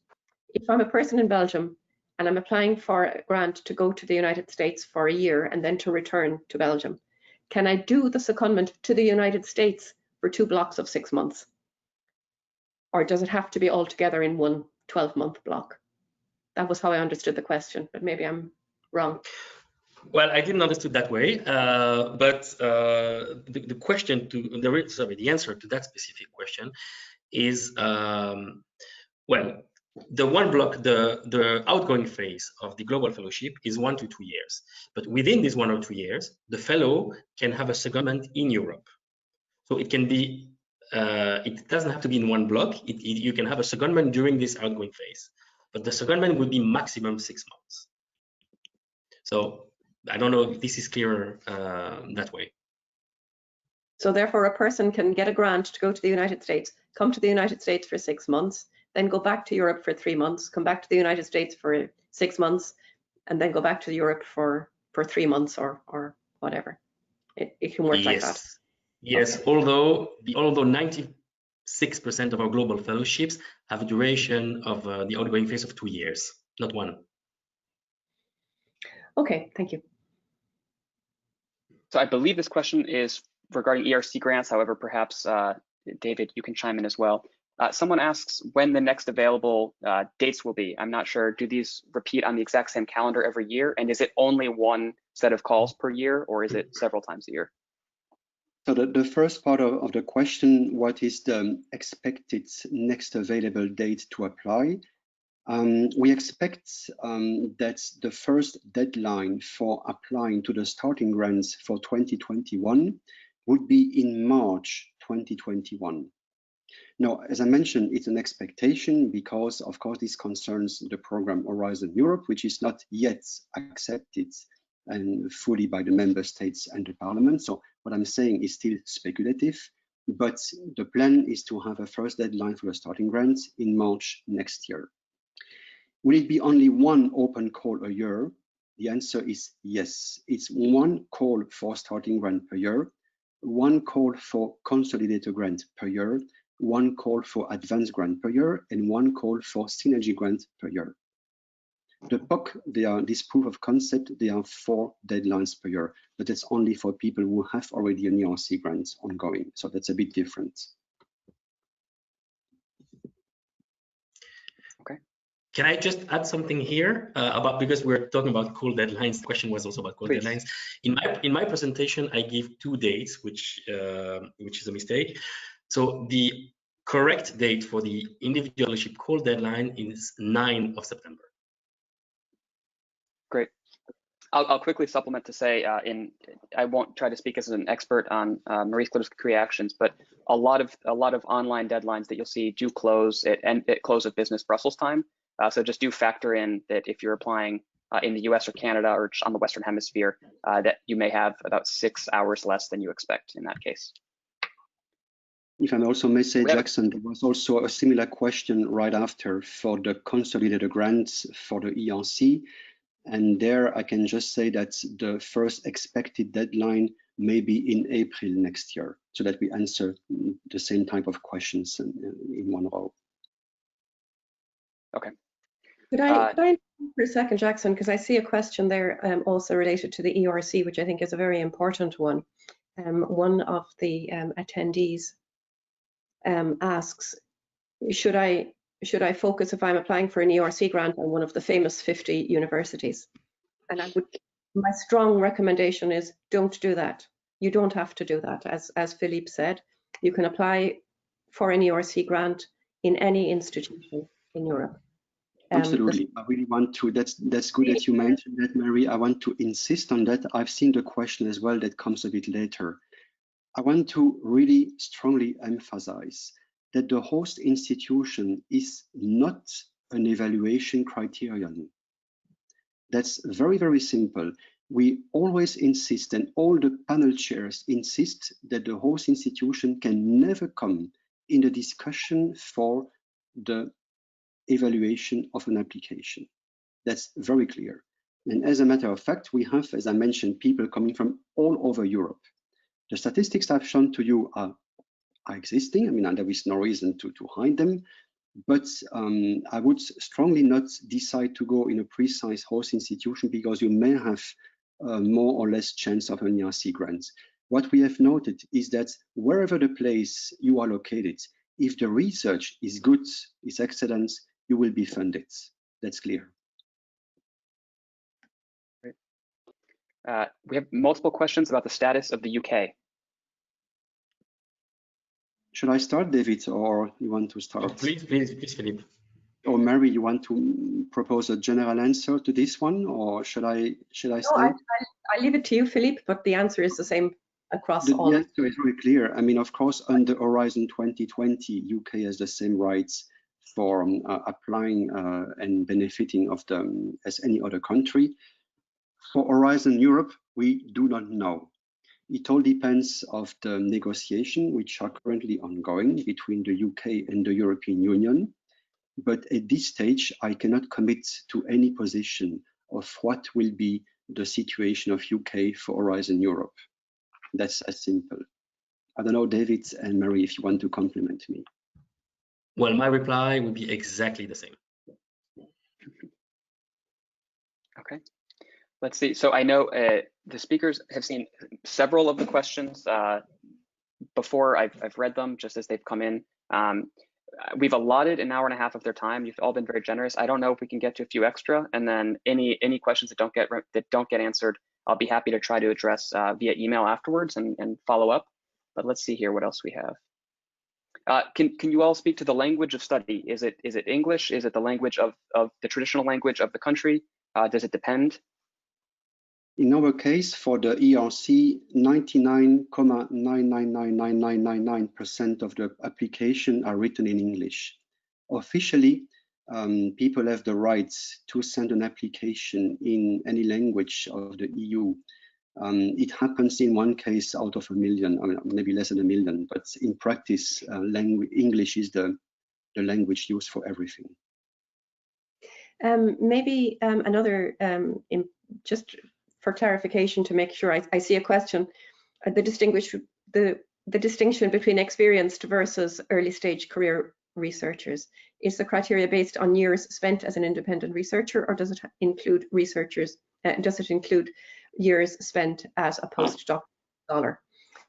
if I'm a person in Belgium and I'm applying for a grant to go to the United States for a year and then to return to Belgium, can I do the secondment to the United States for 2 blocks of 6 months? Or does it have to be all together in one 12-month block? That was how I understood the question, but maybe I'm wrong. Well, I didn't understand that way, but the question the answer to that specific question is, well, the one block, the outgoing phase of the global fellowship is 1 to 2 years. But within these 1 or 2 years, the fellow can have a secondment in Europe. So it can be, it doesn't have to be in one block. You can have a secondment during this outgoing phase, but the secondment will be maximum 6 months. So I don't know if this is clearer that way. So therefore, a person can get a grant to go to the United States, come to the United States for 6 months, then go back to Europe for 3 months, come back to the United States for 6 months, and then go back to Europe for 3 months or whatever. It can work like that. Yes, okay. Although 96% of our global fellowships have a duration of the outgoing phase of 2 years, not 1. Okay, thank you. So I believe this question is regarding ERC grants. However, perhaps David, you can chime in as well. Someone asks when the next available dates will be. I'm not sure. Do these repeat on the exact same calendar every year? And is it only one set of calls per year, or is it several times a year? So the first part of the question, what is the expected next available date to apply? We expect that the first deadline for applying to the starting grants for 2021 would be in March 2021. Now, as I mentioned, it's an expectation because, of course, this concerns the program Horizon Europe, which is not yet accepted and fully by the member states and the parliament. So what I'm saying is still speculative, but the plan is to have a first deadline for the starting grants in March next year. Will it be only one open call a year? The answer is yes. It's one call for starting grant per year, one call for consolidated grant per year, one call for advanced grant per year, and one call for synergy grant per year. The POC, this proof of concept, they are 4 deadlines per year, but that's only for people who have already an ERC grant ongoing. So that's a bit different. Okay. Can I just add something here about, because we're talking about call deadlines, the question was also about call Please. deadlines. In my presentation, I give 2 dates, which is a mistake. So the correct date for the individual fellowship call deadline is 9 of September. Great. I'll quickly supplement to say, I won't try to speak as an expert on Marie Skłodowska-Curie Actions, but a lot of online deadlines that you'll see do close at close of business Brussels time. So just do factor in that if you're applying in the US or Canada or on the Western Hemisphere, that you may have about 6 hours less than you expect in that case. If I also may say, Jackson, there was also a similar question right after for the consolidated grants for the ERC. And there I can just say that the first expected deadline may be in April next year, so that we answer the same type of questions in one row. Okay. Could I for a second, Jackson, because I see a question there also related to the ERC, which I think is a very important one. One of the attendees asks, should I focus if I'm applying for an ERC grant on one of the famous 50 universities? And my strong recommendation is don't do that. You don't have to do that. As Philippe said, you can apply for an ERC grant in any institution in Europe. Absolutely. I really want to, that's good that you mentioned that, Mary. I want to insist on that. I've seen the question as well that comes a bit later. I want to really strongly emphasize that the host institution is not an evaluation criterion. That's very, very simple. We always insist, and all the panel chairs insist, that the host institution can never come in the discussion for the evaluation of an application. That's very clear. And as a matter of fact, we have, as I mentioned, people coming from all over Europe. The statistics I've shown to you are existing. I mean, and there is no reason to hide them. But I would strongly not decide to go in a precise host institution because you may have more or less chance of an ERC grant. What we have noted is that wherever the place you are located, if the research is good, is excellent, you will be funded. That's clear. Great. We have multiple questions about the status of the UK. Should I start, David, or you want to start? Oh, please, Philippe. Or Mary, you want to propose a general answer to this one, or should I start? I leave it to you, Philippe, but the answer is the same across all. The answer is very clear. I mean, of course, under Horizon 2020, UK has the same rights for applying and benefiting of them as any other country. For Horizon Europe, we do not know. It all depends of the negotiation which are currently ongoing between the UK and the European Union. But at this stage, I cannot commit to any position of what will be the situation of UK for Horizon Europe. That's as simple. I don't know, David and Mary, if you want to compliment me. Well, my reply would be exactly the same. Okay, let's see. So I know the speakers have seen several of the questions before. I've read them just as they've come in. We've allotted an hour and a half of their time. You've all been very generous. I don't know if we can get to a few extra, and then any questions that don't get answered, I'll be happy to try to address via email afterwards and follow up. But let's see here what else we have. Can you all speak to the language of study? Is it English? Is it the language of the traditional language of the country? Does it depend? In our case, for the ERC, 99,9999999% of the application are written in English. Officially, people have the rights to send an application in any language of the EU. It happens in one case out of 1 million, I mean, maybe less than 1 million, but in practice, English is the language used for everything. Maybe another, just for clarification to make sure I see a question, the distinction between experienced versus early stage career researchers. Is the criteria based on years spent as an independent researcher, or does it include years spent as a postdoc scholar?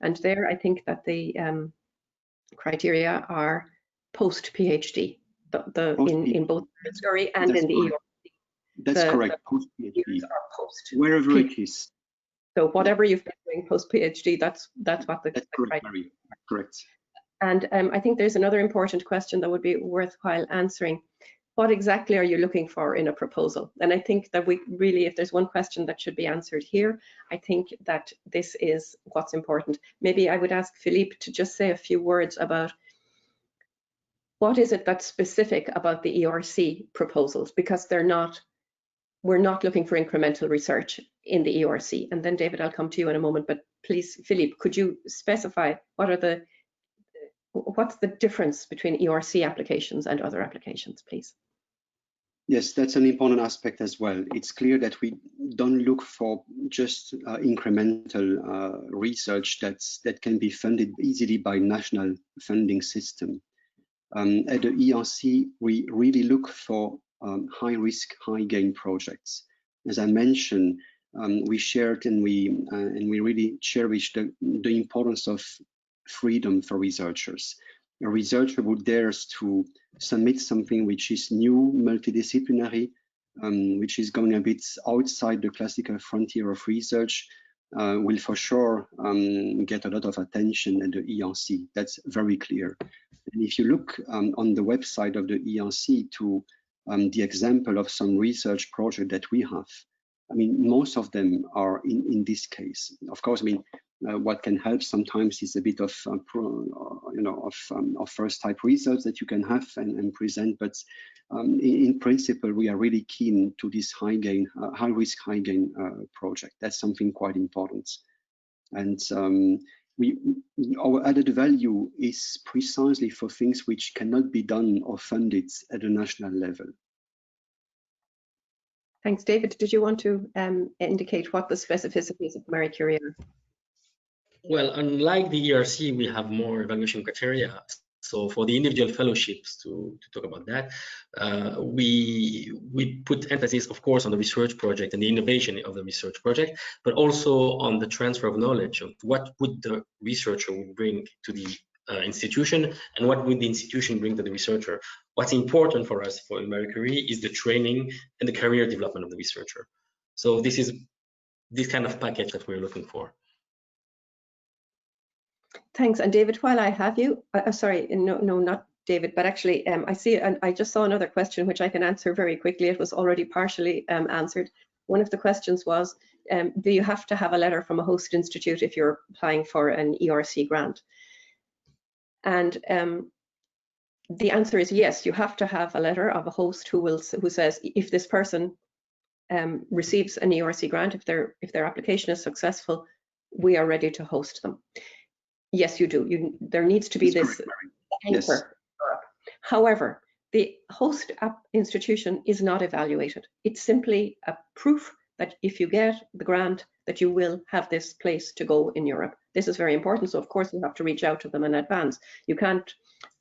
And there I think that the criteria are post-PhD, in both Scurry and in the ERC. That's correct, post-PhD, wherever it is. So whatever you've been doing post-PhD, that's what the correct, Mary. Correct. And I think there's another important question that would be worthwhile answering. What exactly are you looking for in a proposal? And I think that we really, if there's one question that should be answered here, I think that this is what's important. Maybe I would ask Philippe to just say a few words about what is it that's specific about the ERC proposals, because we're not looking for incremental research in the ERC. And then David, I'll come to you in a moment, but please, Philippe, could you specify what's the difference between ERC applications and other applications, please? Yes, that's an important aspect as well. It's clear that we don't look for just incremental research that can be funded easily by national funding system. At the ERC, we really look for high risk, high gain projects. As I mentioned, we shared and we really cherish the importance of freedom for researchers. A researcher who dares to submit something which is new, multidisciplinary, which is going a bit outside the classical frontier of research, will for sure get a lot of attention at the ERC. That's very clear. And if you look on the website of the ERC to the example of some research project that we have, I mean, most of them are in this case. Of course, I mean, what can help sometimes is a bit of first type research that you can have and present. But in principle, we are really keen to this high risk, high gain project. That's something quite important. And our added value is precisely for things which cannot be done or funded at a national level. Thanks, David. Did you want to indicate what the specificities of Marie Curie are? Well, unlike the ERC, we have more evaluation criteria. So for the individual fellowships, to talk about that, we put emphasis, of course, on the research project and the innovation of the research project, but also on the transfer of knowledge of what would the researcher bring to the institution and what would the institution bring to the researcher. What's important for us for Marie Curie is the training and the career development of the researcher. So this is this kind of package that we're looking for. Thanks. And David, while I have you, sorry, no, not David, but actually I see, and I just saw another question which I can answer very quickly. It was already partially answered. One of the questions was, do you have to have a letter from a host institute if you're applying for an ERC grant? And the answer is yes, you have to have a letter of a host who says if this person receives an ERC grant, if their application is successful, we are ready to host them. Yes, you do. There needs to be this anchor. Yes. However, the host institution is not evaluated. It's simply a proof that if you get the grant, that you will have this place to go in Europe. This is very important. So of course you have to reach out to them in advance. You can't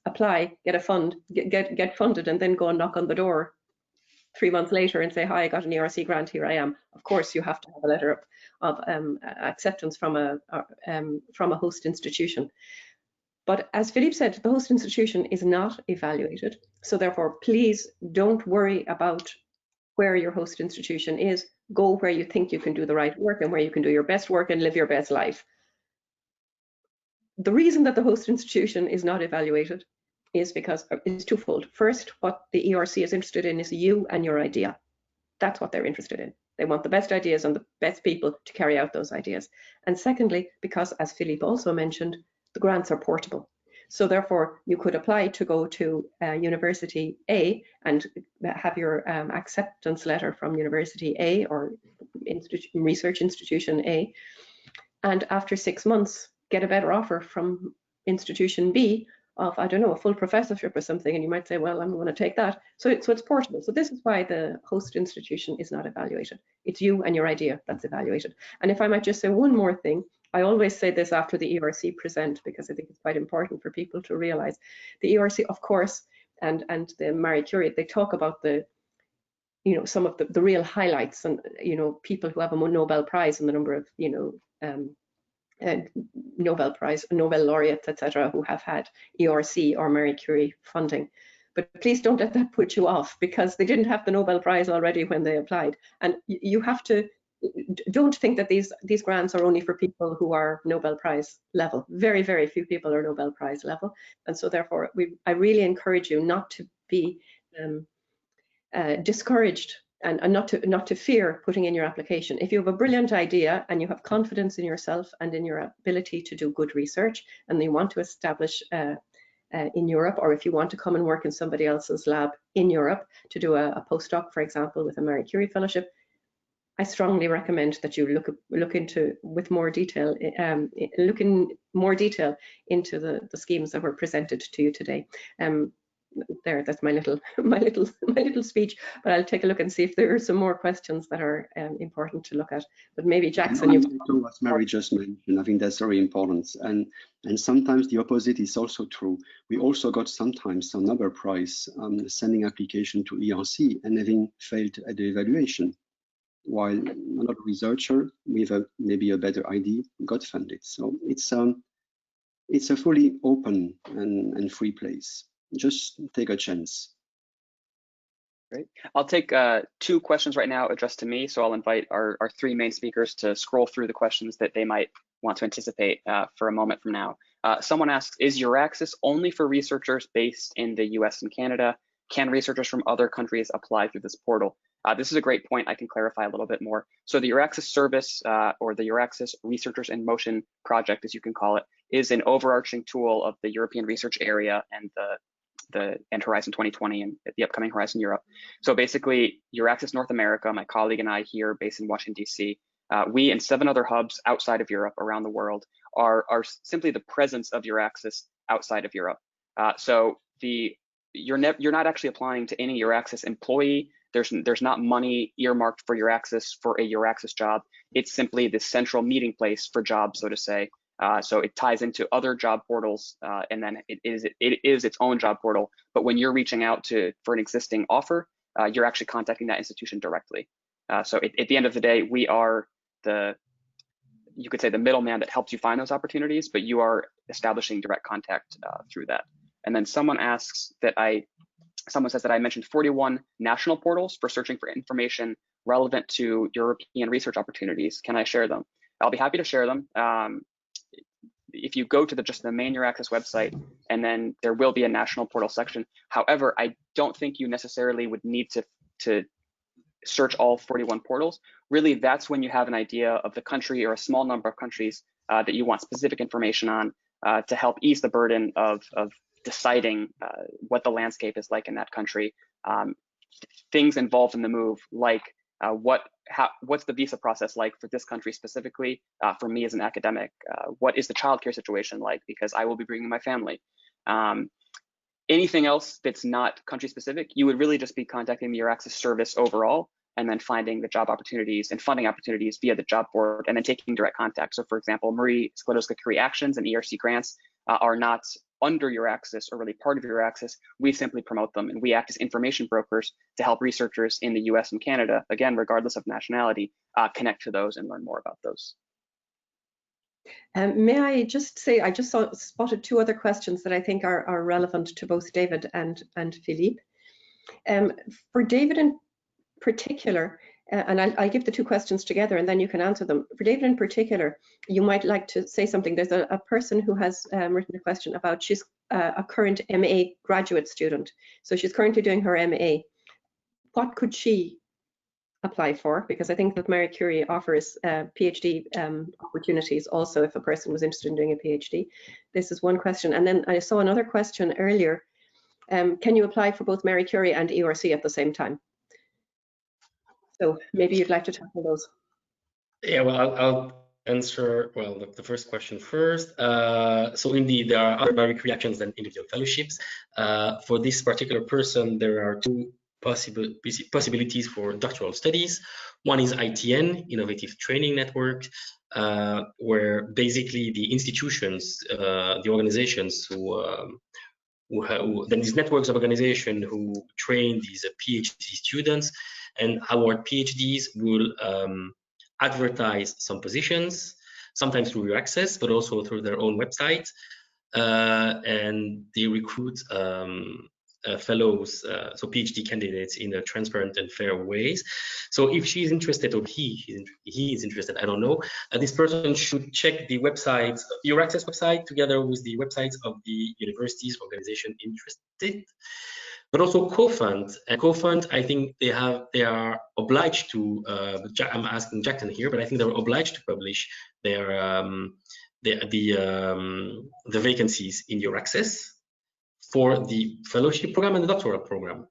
apply, get a fund, get funded, and then go and knock on the door 3 months later and say, hi, I got an ERC grant, here I am. Of course, you have to have a letter of acceptance from a host institution. But as Philippe said, the host institution is not evaluated. So therefore, please don't worry about where your host institution is. Go where you think you can do the right work and where you can do your best work and live your best life. The reason that the host institution is not evaluated is because it's twofold. First, what the ERC is interested in is you and your idea. That's what they're interested in. They want the best ideas and the best people to carry out those ideas. And secondly, because as Philippe also mentioned, the grants are portable. So therefore, you could apply to go to University A and have your acceptance letter from University A or research institution A. And after 6 months, get a better offer from institution B of, I don't know, a full professorship or something, and you might say, well, I'm going to take that. So it's portable. So this is why the host institution is not evaluated. It's you and your idea that's evaluated. And if I might just say one more thing, I always say this after the ERC present, because I think it's quite important for people to realize. The ERC, of course, and the Marie Curie, they talk about the, some of the real highlights and, people who have a Nobel Prize and the number of, Nobel Prize, Nobel laureates, etc., who have had ERC or Marie Curie funding. But please don't let that put you off, because they didn't have the Nobel Prize already when they applied. And you have to, don't think that these grants are only for people who are Nobel Prize level. Very, very few people are Nobel Prize level. And so therefore, I really encourage you not to be discouraged and not to fear putting in your application. If you have a brilliant idea and you have confidence in yourself and in your ability to do good research, and you want to establish in Europe, or if you want to come and work in somebody else's lab in Europe to do a postdoc, for example, with a Marie Curie fellowship, I strongly recommend that you look into with more detail, look in more detail into the schemes that were presented to you today. That's my little speech, but I'll take a look and see if there are some more questions that are important to look at. But maybe Jackson, what Mary just mentioned, I think that's very important, and sometimes the opposite is also true. We also got sometimes some Nobel Prize sending application to ERC and having failed at the evaluation, while another researcher with maybe a better idea got funded. So it's a fully open and free place. Just take a chance. Great. I'll take 2 questions right now addressed to me. So I'll invite our 3 main speakers to scroll through the questions that they might want to anticipate for a moment from now. Someone asks, is EURAXESS only for researchers based in the US and Canada? Can researchers from other countries apply through this portal? This is a great point. I can clarify a little bit more. So the EURAXESS service, or the EURAXESS Researchers in Motion project, as you can call it, is an overarching tool of the European research area and the Horizon 2020 and the upcoming Horizon Europe. So basically, EURAXESS North America, my colleague and I here based in Washington, DC, we and 7 other hubs outside of Europe around the world are simply the presence of EURAXESS outside of Europe. So you're not actually applying to any EURAXESS employee. There's not money earmarked for EURAXESS for a EURAXESS job. It's simply the central meeting place for jobs, so to say. So it ties into other job portals, and then it is its own job portal. But when you're reaching out for an existing offer, you're actually contacting that institution directly. So at the end of the day, we are you could say the middleman that helps you find those opportunities, but you are establishing direct contact through that. And then someone says that I mentioned 41 national portals for searching for information relevant to European research opportunities. Can I share them? I'll be happy to share them. If you go to just the main EURAXESS website, and then there will be a national portal section. However, I don't think you necessarily would need to search all 41 portals. Really, that's when you have an idea of the country or a small number of countries that you want specific information on to help ease the burden of deciding what the landscape is like in that country. Things involved in the move, like what's the visa process like for this country specifically? For me as an academic, what is the childcare situation like? Because I will be bringing my family. Anything else that's not country specific, you would really just be contacting the EURAXESS service overall, and then finding the job opportunities and funding opportunities via the job board, and then taking direct contact. So for example, Marie Skłodowska-Curie Actions and ERC grants are not under EURAXESS or really part of EURAXESS. We simply promote them, and we act as information brokers to help researchers in the US and Canada, again, regardless of nationality, connect to those and learn more about those. May I just say, I just spotted two other questions that I think are relevant to both David and Philippe. For David in particular, and I'll give the two questions together and then you can answer them. For David in particular, you might like to say something. There's a person who has written a question about, she's a current MA graduate student. So she's currently doing her MA. What could she apply for? Because I think that Marie Curie offers PhD opportunities also if a person was interested in doing a PhD. This is one question. And then I saw another question earlier. Can you apply for both Marie Curie and ERC at the same time? So maybe you'd like to tackle those. Yeah, well, I'll answer, well, the first question first. So indeed, there are other Marie Curie actions than individual fellowships. For this particular person, there are two possibilities for doctoral studies. One is ITN, Innovative Training Network, where basically the institutions, the organizations then these networks of organizations who train these PhD students and award PhDs will advertise some positions, sometimes through EURAXESS, but also through their own website, and they recruit fellows, so PhD candidates, in a transparent and fair ways. So if she's interested, or he is interested, I don't know, this person should check the website, EURAXESS website, together with the websites of the universities organization interested, but also CoFund. And CoFund, I think they are obliged to, I'm asking Jackson here, but I think they're obliged to publish their the vacancies in EURAXESS for the fellowship program and the doctoral program.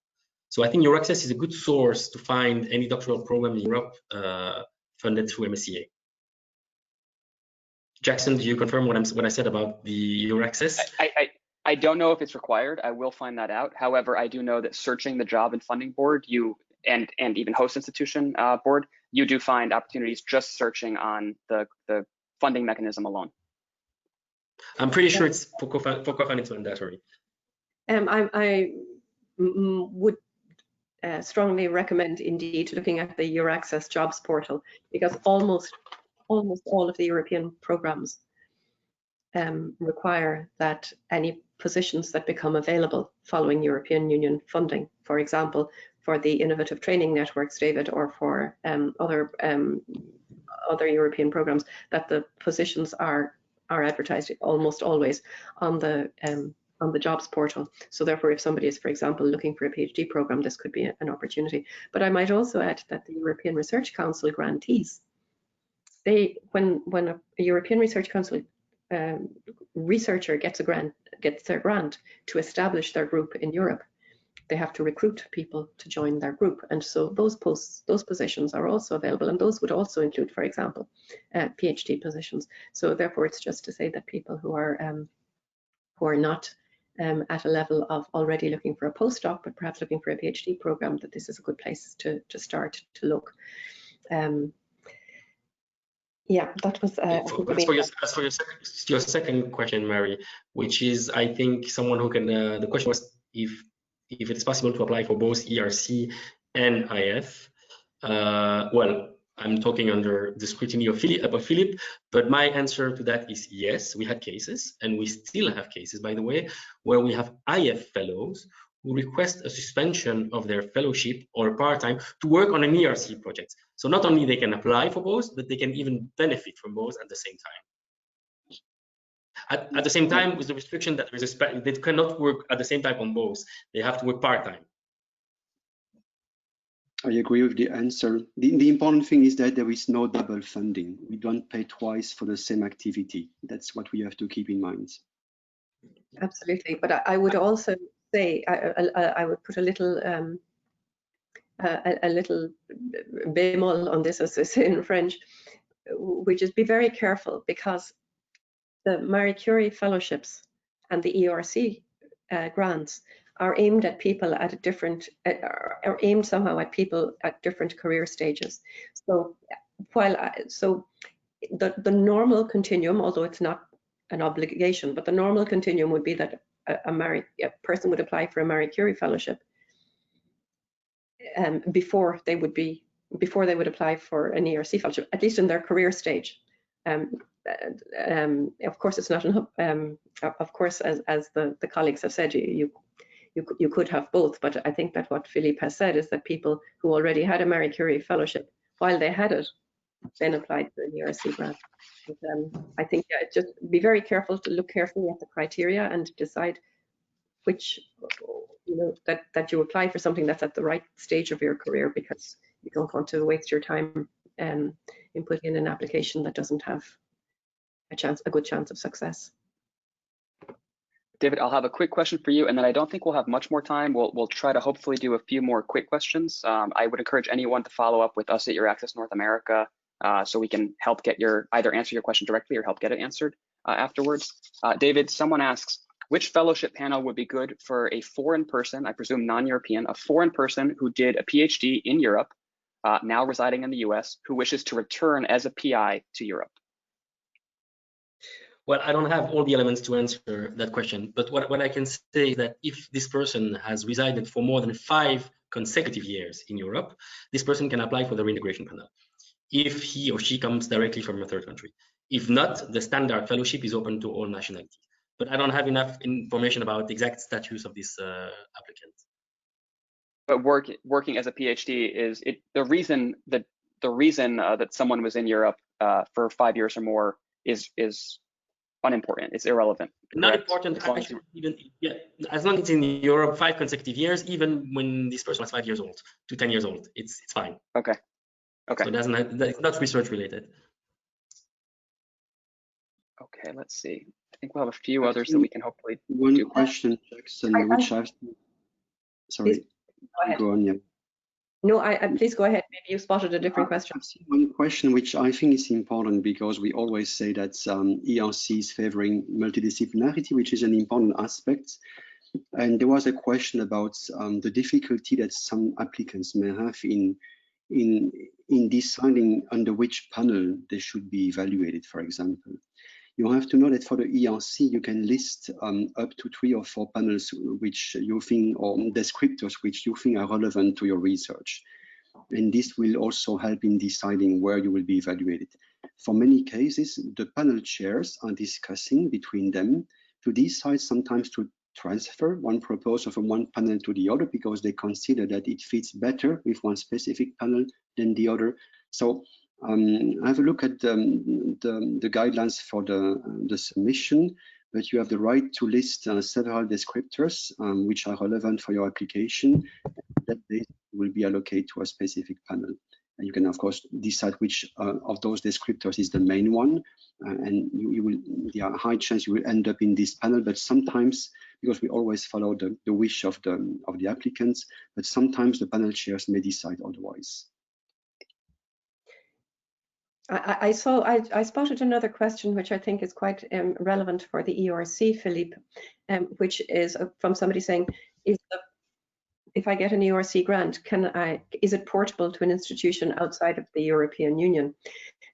So I think EURAXESS is a good source to find any doctoral program in Europe funded through MSCA. Jackson, do you confirm what I said about the EURAXESS? I don't know if it's required. I will find that out. However, I do know that searching the job and funding board, and even host institution board, you do find opportunities just searching on the funding mechanism alone. I'm pretty sure it's for CoFund it's mandatory. I would strongly recommend indeed looking at the EURAXESS jobs portal, because almost all of the European programs require that any positions that become available following European Union funding, for example, for the innovative training networks, David, or for other European programs, that the positions are advertised almost always on the jobs portal. So therefore, if somebody is, for example, looking for a PhD program, this could be an opportunity. But I might also add that the European Research Council grantees, when a European Research Council researcher gets their grant to establish their group in Europe, they have to recruit people to join their group. And so those posts, those positions are also available, and those would also include, for example, PhD positions. So therefore, it's just to say that people who are not at a level of already looking for a postdoc, but perhaps looking for a PhD program, that this is a good place to start to look. Yeah, that was. As for your second question, Mary, which is, I think, someone who can. The question was if it's possible to apply for both ERC and IF. Well, I'm talking under the scrutiny of Philip, but my answer to that is yes. We had cases, and we still have cases, by the way, where we have IF fellows who request a suspension of their fellowship or part-time to work on an ERC project. So not only they can apply for both, but they can even benefit from both at the same time. At the same time, with the restriction that they cannot work at the same time on both. They have to work part-time. I agree with the answer. The important thing is that there is no double funding. We don't pay twice for the same activity. That's what we have to keep in mind. Absolutely, but I would also say I would put a little bémol on this, as they say in French, which is be very careful, because the Marie Curie fellowships and the ERC grants are aimed at people at a different, are aimed somehow at people at different career stages. So the normal continuum, although it's not an obligation, but the normal continuum would be that a person would apply for a Marie Curie fellowship before they would apply for an ERC fellowship, at least in their career stage. Of course, it's not of course, as the colleagues have said, you could have both, but I think that what Philippe has said is that people who already had a Marie Curie fellowship, while they had it, then applied for an ERC grant. I think just be very careful to look carefully at the criteria and decide which, that you apply for something that's at the right stage of your career, because you don't want to waste your time in putting in an application that doesn't have a good chance of success. David, I'll have a quick question for you, and then I don't think we'll have much more time. We'll try to hopefully do a few more quick questions. I would encourage anyone to follow up with us at EURAXESS North America, so we can help get either answer your question directly or help get it answered afterwards. David, someone asks, which fellowship panel would be good for a foreign person, I presume non-European, a foreign person who did a PhD in Europe, now residing in the US, who wishes to return as a PI to Europe? Well, I don't have all the elements to answer that question, but what I can say is that if this person has resided for more than 5 consecutive years in Europe, this person can apply for the reintegration panel if he or she comes directly from a third country. If not, the standard fellowship is open to all nationalities. But I don't have enough information about the exact status of this applicant. But working as a PhD is the reason that someone was in Europe for 5 years or more is unimportant. It's irrelevant. Not important. Actually, as long as it's in Europe 5 consecutive years, even when this person was 5 years old to 10 years old, it's fine. Okay. Okay. So it's not research related. Okay, let's see. I think we'll have a few others that we can hopefully One do. question, Jackson, which I've... Sorry, go on, yeah. No, please go ahead. Maybe you spotted a different question. I've seen one question which I think is important, because we always say that ERC is favoring multidisciplinarity, which is an important aspect. And there was a question about the difficulty that some applicants may have in deciding under which panel they should be evaluated, for example. You have to know that for the ERC, you can list up to 3 or 4 panels which you think, or descriptors which you think are relevant to your research. And this will also help in deciding where you will be evaluated. For many cases, the panel chairs are discussing between them to decide sometimes to transfer one proposal from one panel to the other, because they consider that it fits better with one specific panel than the other. So have a look at the guidelines for the submission, but you have the right to list several descriptors which are relevant for your application. That will be allocated to a specific panel. And you can, of course, decide which of those descriptors is the main one, and there are high chance you will end up in this panel, but sometimes because we always follow the wish of the applicants, but sometimes the panel chairs may decide otherwise. I spotted another question which I think is quite relevant for the ERC, Philippe, which is from somebody saying, if I get an ERC grant, is it portable to an institution outside of the European Union?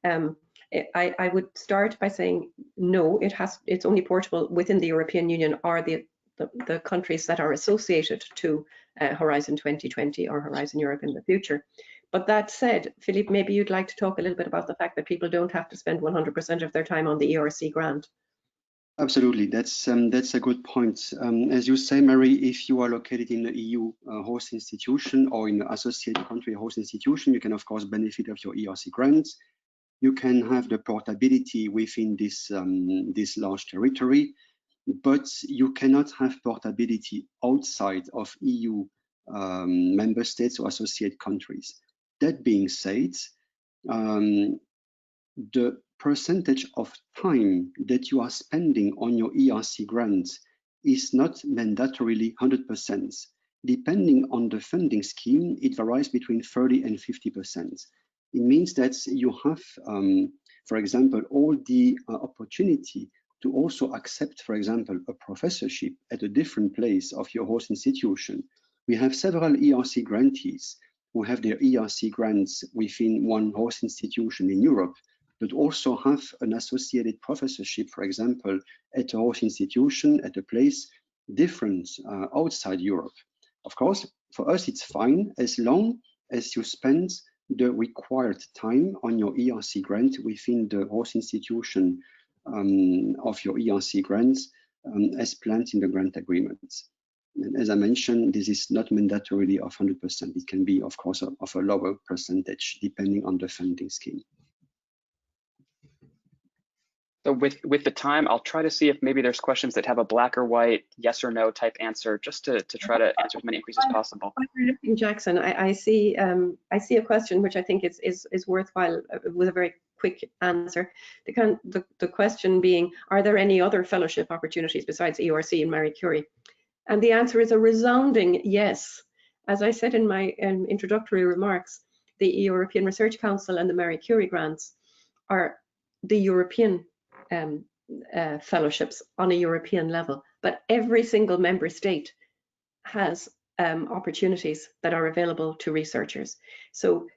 I would start by saying no, it's only portable within the European Union or the countries that are associated to Horizon 2020 or Horizon Europe in the future. But that said, Philippe, maybe you'd like to talk a little bit about the fact that people don't have to spend 100% of their time on the ERC grant. Absolutely, that's a good point. As you say, Mary, if you are located in the EU host institution or in the associated country host institution, you can of course benefit of your ERC grants. You can have the portability within this large territory, but you cannot have portability outside of EU member states or associated countries. That being said, the percentage of time that you are spending on your ERC grants is not mandatorily 100%. Depending on the funding scheme, it varies between 30 and 50%. It means that you have, for example, all the opportunity to also accept, for example, a professorship at a different place of your host institution. We have several ERC grantees who have their ERC grants within one host institution in Europe, but also have an associated professorship, for example, at a host institution at a place different outside Europe. Of course, for us, it's fine as long as you spend the required time on your ERC grant within the host institution of your ERC grants as planned in the grant agreements. And as I mentioned, this is not mandatorily of 100%. It can be, of course, of a lower percentage depending on the funding scheme. So with the time, I'll try to see if maybe there's questions that have a black or white, yes or no type answer, just to try to answer as many inquiries as possible. While you're looking, Jackson, I see a question which I think is worthwhile with a very quick answer. The question being, are there any other fellowship opportunities besides ERC and Marie Curie? And the answer is a resounding yes. As I said in my introductory remarks, the European Research Council and the Marie Curie grants are the European fellowships on a European level, but every single member state has opportunities that are available to researchers. So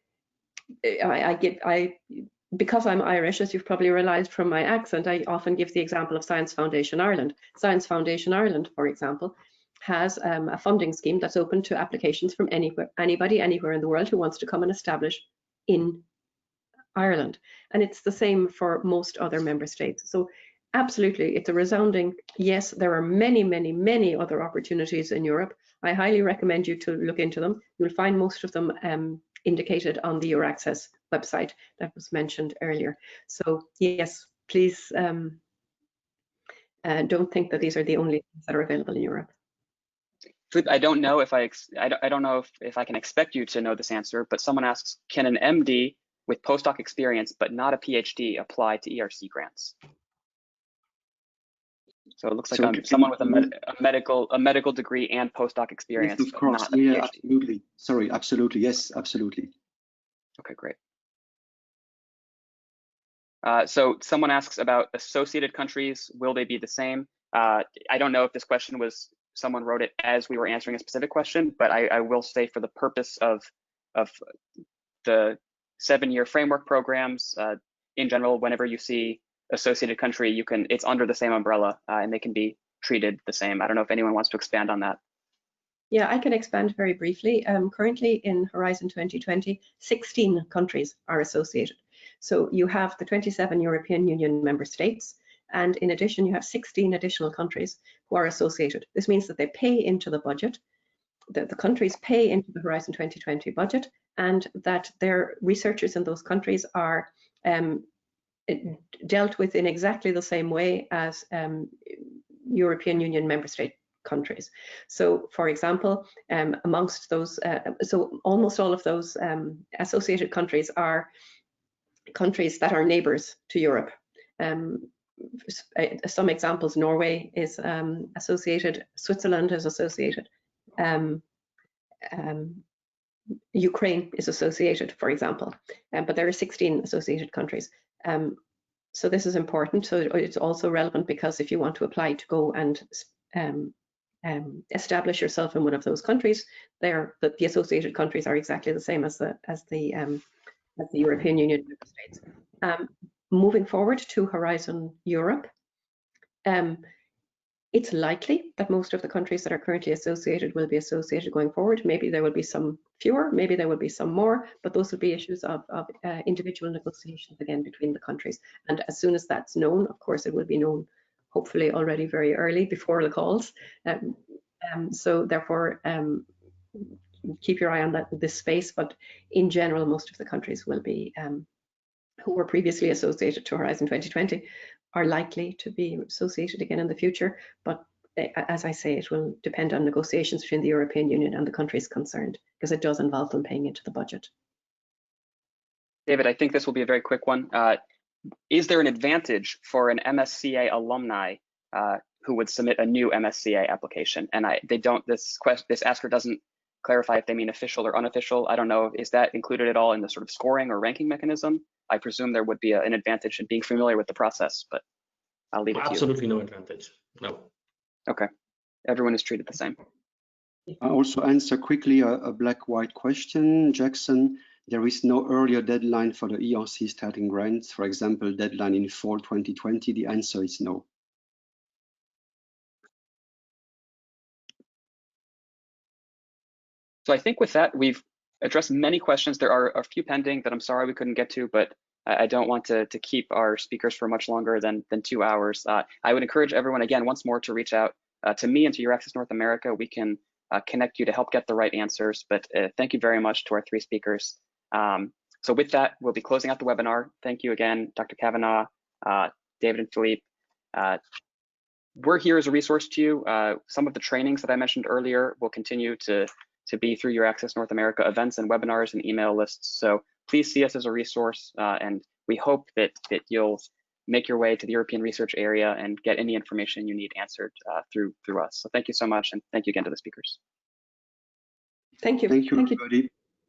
because I'm Irish, as you've probably realized from my accent, I often give the example of Science Foundation Ireland. Science Foundation Ireland, for example, has a funding scheme that's open to applications from anybody, anywhere in the world who wants to come and establish in Ireland. And it's the same for most other member states. So absolutely, it's a resounding yes. There are many, many, many other opportunities in Europe. I highly recommend you to look into them. You'll find most of them indicated on the EURAXESS website that was mentioned earlier. So yes, please don't think that these are the only things that are available in Europe. I don't know if I don't know if I can expect you to know this answer, but someone asks, can an MD with postdoc experience but not a PhD apply to ERC grants? So it looks like I'm someone with a medical degree and postdoc experience. Yes, of course. But not a PhD. Absolutely. Sorry, absolutely. Yes, absolutely. Okay, great. So someone asks about associated countries. Will they be the same? I don't know if this question was, someone wrote it as we were answering a specific question, but I will say for the purpose of the 7-year framework programs, in general, whenever you see associated country, it's under the same umbrella and they can be treated the same. I don't know if anyone wants to expand on that. Yeah, I can expand very briefly. Currently in Horizon 2020, 16 countries are associated. So you have the 27 European Union member states, and in addition, you have 16 additional countries who are associated. This means that they pay into the budget, the countries pay into the Horizon 2020 budget, and that their researchers in those countries are dealt with in exactly the same way as European Union member state countries. So, for example, amongst those, so almost all of those associated countries are countries that are neighbours to Europe. some examples, Norway is associated, Switzerland is associated, Ukraine is associated, for example, but there are 16 associated countries. So this is important. So it's also relevant because if you want to apply to go and establish yourself in one of those countries, the associated countries are exactly the same as the European Union member states. Moving forward to Horizon Europe, it's likely that most of the countries that are currently associated will be associated going forward. Maybe there will be some fewer, maybe there will be some more, but those will be issues of individual negotiations again between the countries. And as soon as that's known, of course, it will be known hopefully already very early before the calls. So therefore, keep your eye on this space, but in general, most of the countries will be, who were previously associated to Horizon 2020, are likely to be associated again in the future. But as I say, it will depend on negotiations between the European Union and the countries concerned, because it does involve them paying into the budget. David, I think this will be a very quick one. Is there an advantage for an MSCA alumni who would submit a new MSCA application? And this asker doesn't clarify if they mean official or unofficial. I don't know, is that included at all in the sort of scoring or ranking mechanism? I presume there would be an advantage in being familiar with the process, but I'll leave it to you. Absolutely no advantage, no. Okay, everyone is treated the same. I also answer quickly a black-white question, Jackson. There is no earlier deadline for the ERC starting grants, for example, deadline in fall 2020. The answer is no. So I think with that, we've addressed many questions. There are a few pending that I'm sorry we couldn't get to, but I don't want to keep our speakers for much longer than 2 hours. I would encourage everyone, again, once more to reach out to me and to EURAXESS North America. We can connect you to help get the right answers, but thank you very much to our 3 speakers. So with that, we'll be closing out the webinar. Thank you again, Dr. Kavanaugh, David and Philippe. We're here as a resource to you. Some of the trainings that I mentioned earlier will continue to be through EURAXESS North America events and webinars and email lists. So please see us as a resource, and we hope that you'll make your way to the European research area and get any information you need answered through us. So thank you so much, and thank you again to the speakers. Thank you. Thank you, everybody.